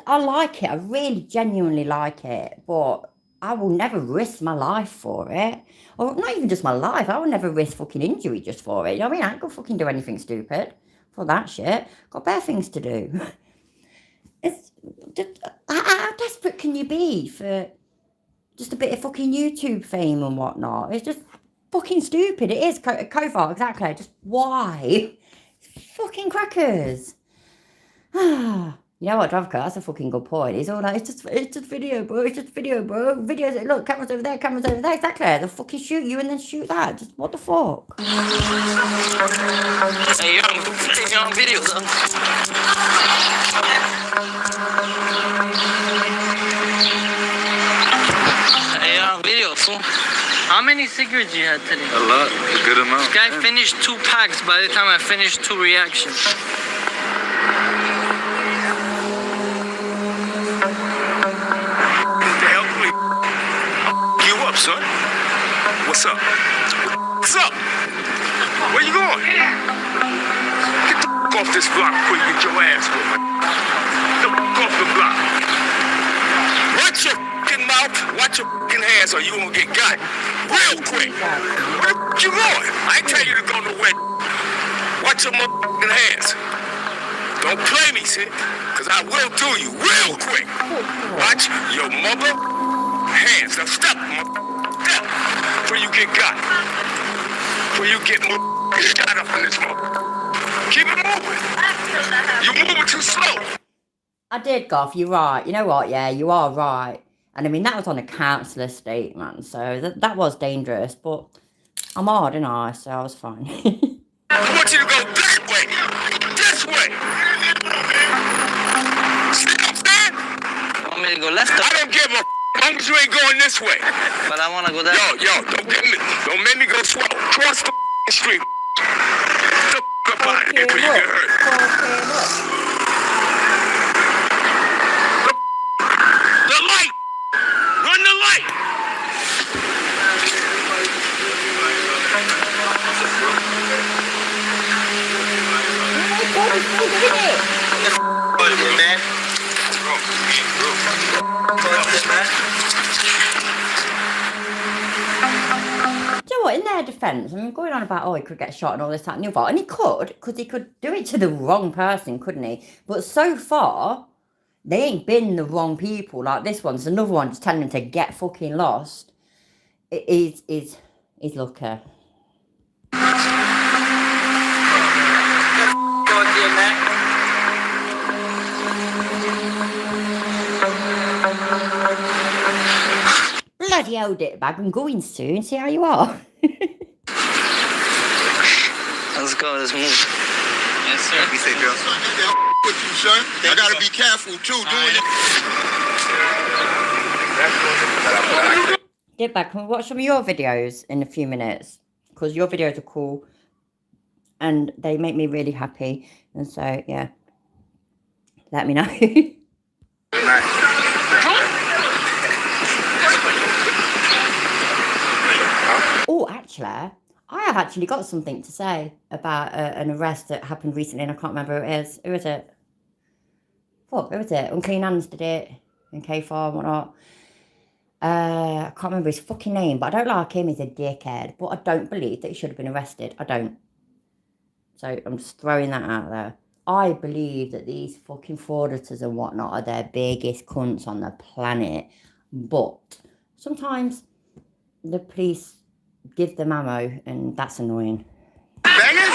I like it. I really genuinely like it, but I will never risk my life for it. Or not even just my life. I will never risk fucking injury just for it. You know what I mean? I ain't gonna fucking do anything stupid for that shit. Got better things to do. It's just, how desperate can you be for just a bit of fucking YouTube fame and whatnot? It's just fucking stupid. It is. Kovar, exactly. Just why? Fucking crackers. You know what, Dravka? That's a fucking good point. He's all like, it's just video, bro. It's just video, bro. Videos. Look, cameras over there, cameras over there. Exactly. They'll fucking shoot you and then shoot that. Just what the fuck? Hey, you're on video, though. Hey, you're on video, fool. How many cigarettes you had today? A lot, a good amount. This guy finished 2 packs by the time I finished 2 reactions. Son, what's up? What's up? Where you going? Get the f*** off this block before you get your ass whooped. Get the f*** off the block. Watch your f***ing mouth, watch your f***ing hands or you gonna get got real quick. Where the f*** you going? I ain't tell you to go nowhere. Watch your motherfucking hands. Don't play me, see? Cause because I will do you real quick. Watch your mother hands. Now step, step, before you get got. Before you get shot up in this mother. Keep it moving. You're moving too slow. I did, Goff, you're right. You know what, yeah, you are right. And I mean, that was on a council estate, man, so that was dangerous, but I'm hard, ain't I? So I was fine. I want you to go that way. This way. See what I'm saying? You want me to go left? I don't give a as long as you ain't going this way. But I want to go that way. Yo, don't make me go slow. Cross the street. Get the up out of here before you get hurt. The light. Run the light. Do you know what, in their defence, I mean, going on about, oh, he could get shot and all this, that and the other, and he could, because he could do it to the wrong person, couldn't he? But so far, they ain't been the wrong people. Like this one's another one just telling him to get fucking lost. He's lucky. Bloody hell, dickbag, I'm going soon. See how you are. Let's go, let's move. Yes, sir. Be safe, girl. With you, son. I gotta be careful too, doing it. Dickbag, can we watch some of your videos in a few minutes? Because your videos are cool. And they make me really happy. And so, yeah. Let me know. Oh, actually, I have actually got something to say about an arrest that happened recently, and I can't remember who it is. Who is it? Fuck, who is it? Unclean Hands did it in K4 and whatnot. I can't remember his fucking name, but I don't like him. He's a dickhead. But I don't believe that he should have been arrested. I don't. So I'm just throwing that out there. I believe that these fucking frauditors and whatnot are their biggest cunts on the planet. But sometimes the police give them ammo, and that's annoying. Banging?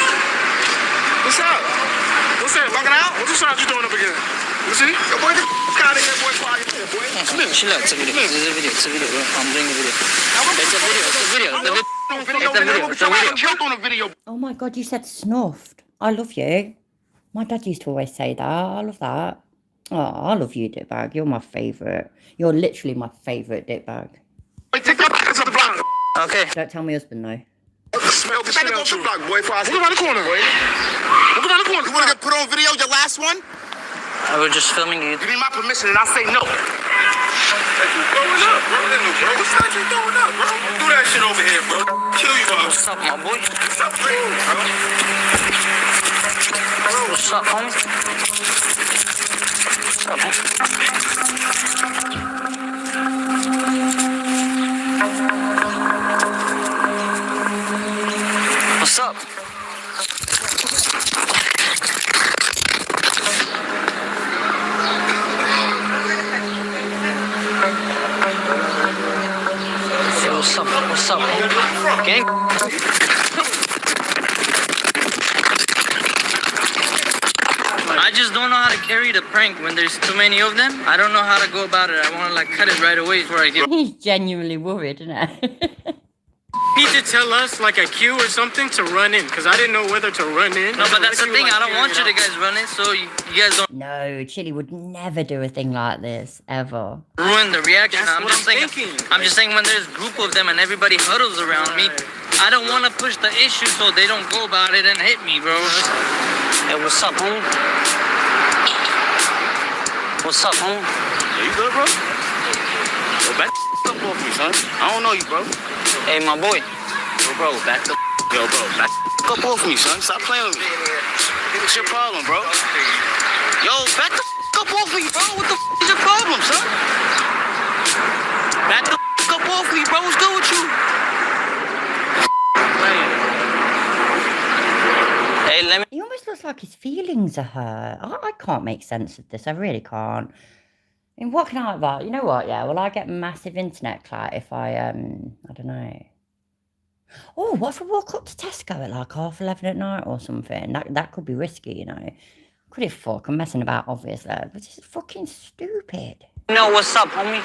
What's up? What's up? Logging out? What you doing up again? You see? Yo, boy, get out of here, boy. Quiet here, boy. Chill out. It's a video. It's a video. It's a video, bro. I'm doing a video. It's a video. Oh my god, you said snuffed. I love you. My dad used to always say that. I love that. Oh, I love you, dickbag. You're my favourite. You're literally my favourite dickbag. Wait, take your ass up the block. Okay. Don't tell my husband, though. Smell the shit out you. Block, boy. Look around the corner, boy. Look around the corner. You wanna get put on video, your last one? I was just filming you. You need my permission and I say no. Throwing up, bro. What's that you throwing up, bro? Do that shit over here, bro. Kill you, bro. What's up, my boy? Stop playing, bro. What's up, homie? What's up? What's up, gang? I just don't know how to carry the prank when there's too many of them. I don't know how to go about it. I want to like cut it right away before I get. He's genuinely worried, isn't he? Need to tell us like a cue or something to run in, because I didn't know whether to run in. No, but that's the thing. I don't want you guys running, so you guys don't. No, Chili would never do a thing like this, ever. Ruin the reaction. That's I'm what just I'm saying. thinking. I'm just saying when there's a group of them and everybody huddles around me, I don't want to push the issue so they don't go about it and hit me, bro. Hey, what's up, homie? What's up, homie? Are you good, bro? Yo, back the up off me, son. I don't know you, bro. Hey, my boy. Yo, bro, back the Yo, bro, back the up off me, son. Stop playing with me. What's your problem, bro? Yo, back the up off me, bro. What the is your problem, son? Back the up off me, bro. What's good with you? Hey, let me. He almost looks feels like his feelings are hurt. I can't make sense of this. I really can't. I mean, what can I about? You know what? Yeah, well, I get massive internet clout if I don't know. Oh, what if I walk up to Tesco at like 11:30 at night or something? That could be risky, you know. Could it fuck? I'm messing about, obviously, but this is fucking stupid. No, what's up, homie?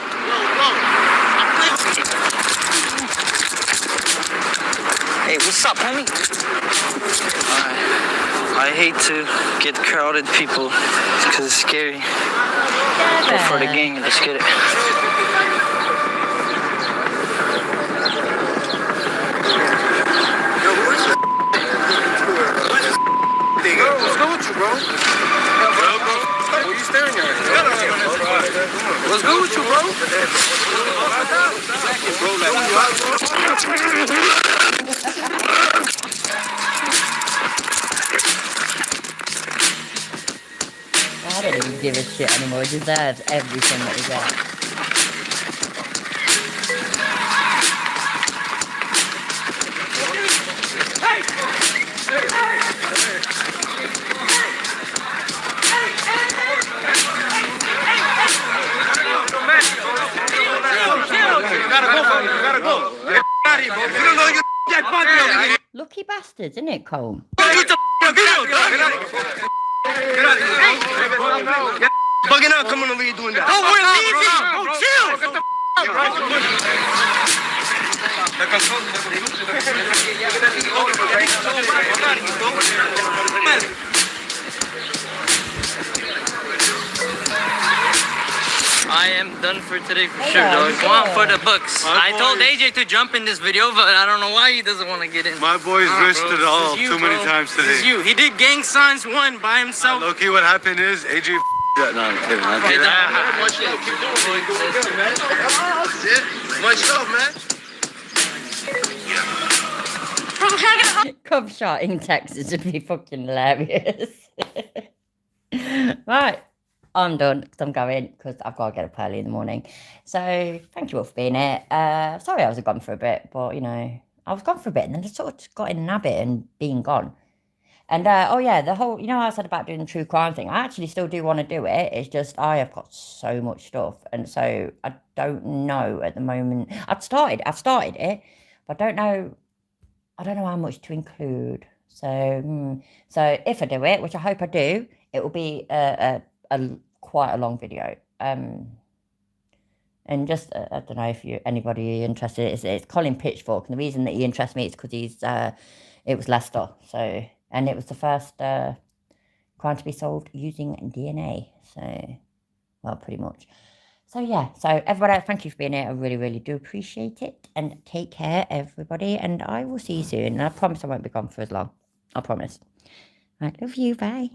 Hey, what's up, homie? I hate to get crowded people because it's scary. But for the gang, let's get it. What's good with you, bro? What are you staring at? What's good with you, bro? I don't even give a shit anymore. He deserves everything that he gets. Lucky bastards, isn't it, Cole? Bugging out, come on over here doing that. Oh, we're leaving! Chill! I am done for today for sure, dog. One for the books. I told AJ to jump in this video, but I don't know why he doesn't want to get in. My boys risked it all too many times today. This is you. He did gang signs 1 by himself. Low-key, what happened is AJ that. No, I'm kidding. Much love. Keep doing it. That's it. Much love, man. Cub shot in Texas would be fucking hilarious. Right. I'm done because I'm going because I've got to get up early in the morning. So thank you all for being here. Sorry I was gone for a bit, but you know, I was gone for a bit and then I sort of got in an habit and being gone. And oh yeah, the whole, you know how I said about doing the true crime thing? I actually still do want to do it. It's just I have got so much stuff. And so I don't know at the moment. I've started it, but I don't know how much to include. So so if I do it, which I hope I do, it will be quite a long video. And just I don't know if anybody interested. It's Colin Pitchfork, and the reason that he interests me is because it was Leicester. So and it was the first crime to be solved using DNA. So well, pretty much. So yeah. So everybody, thank you for being here. I really, really do appreciate it. And take care, everybody. And I will see you soon. And I promise I won't be gone for as long. I promise. I love you. Bye.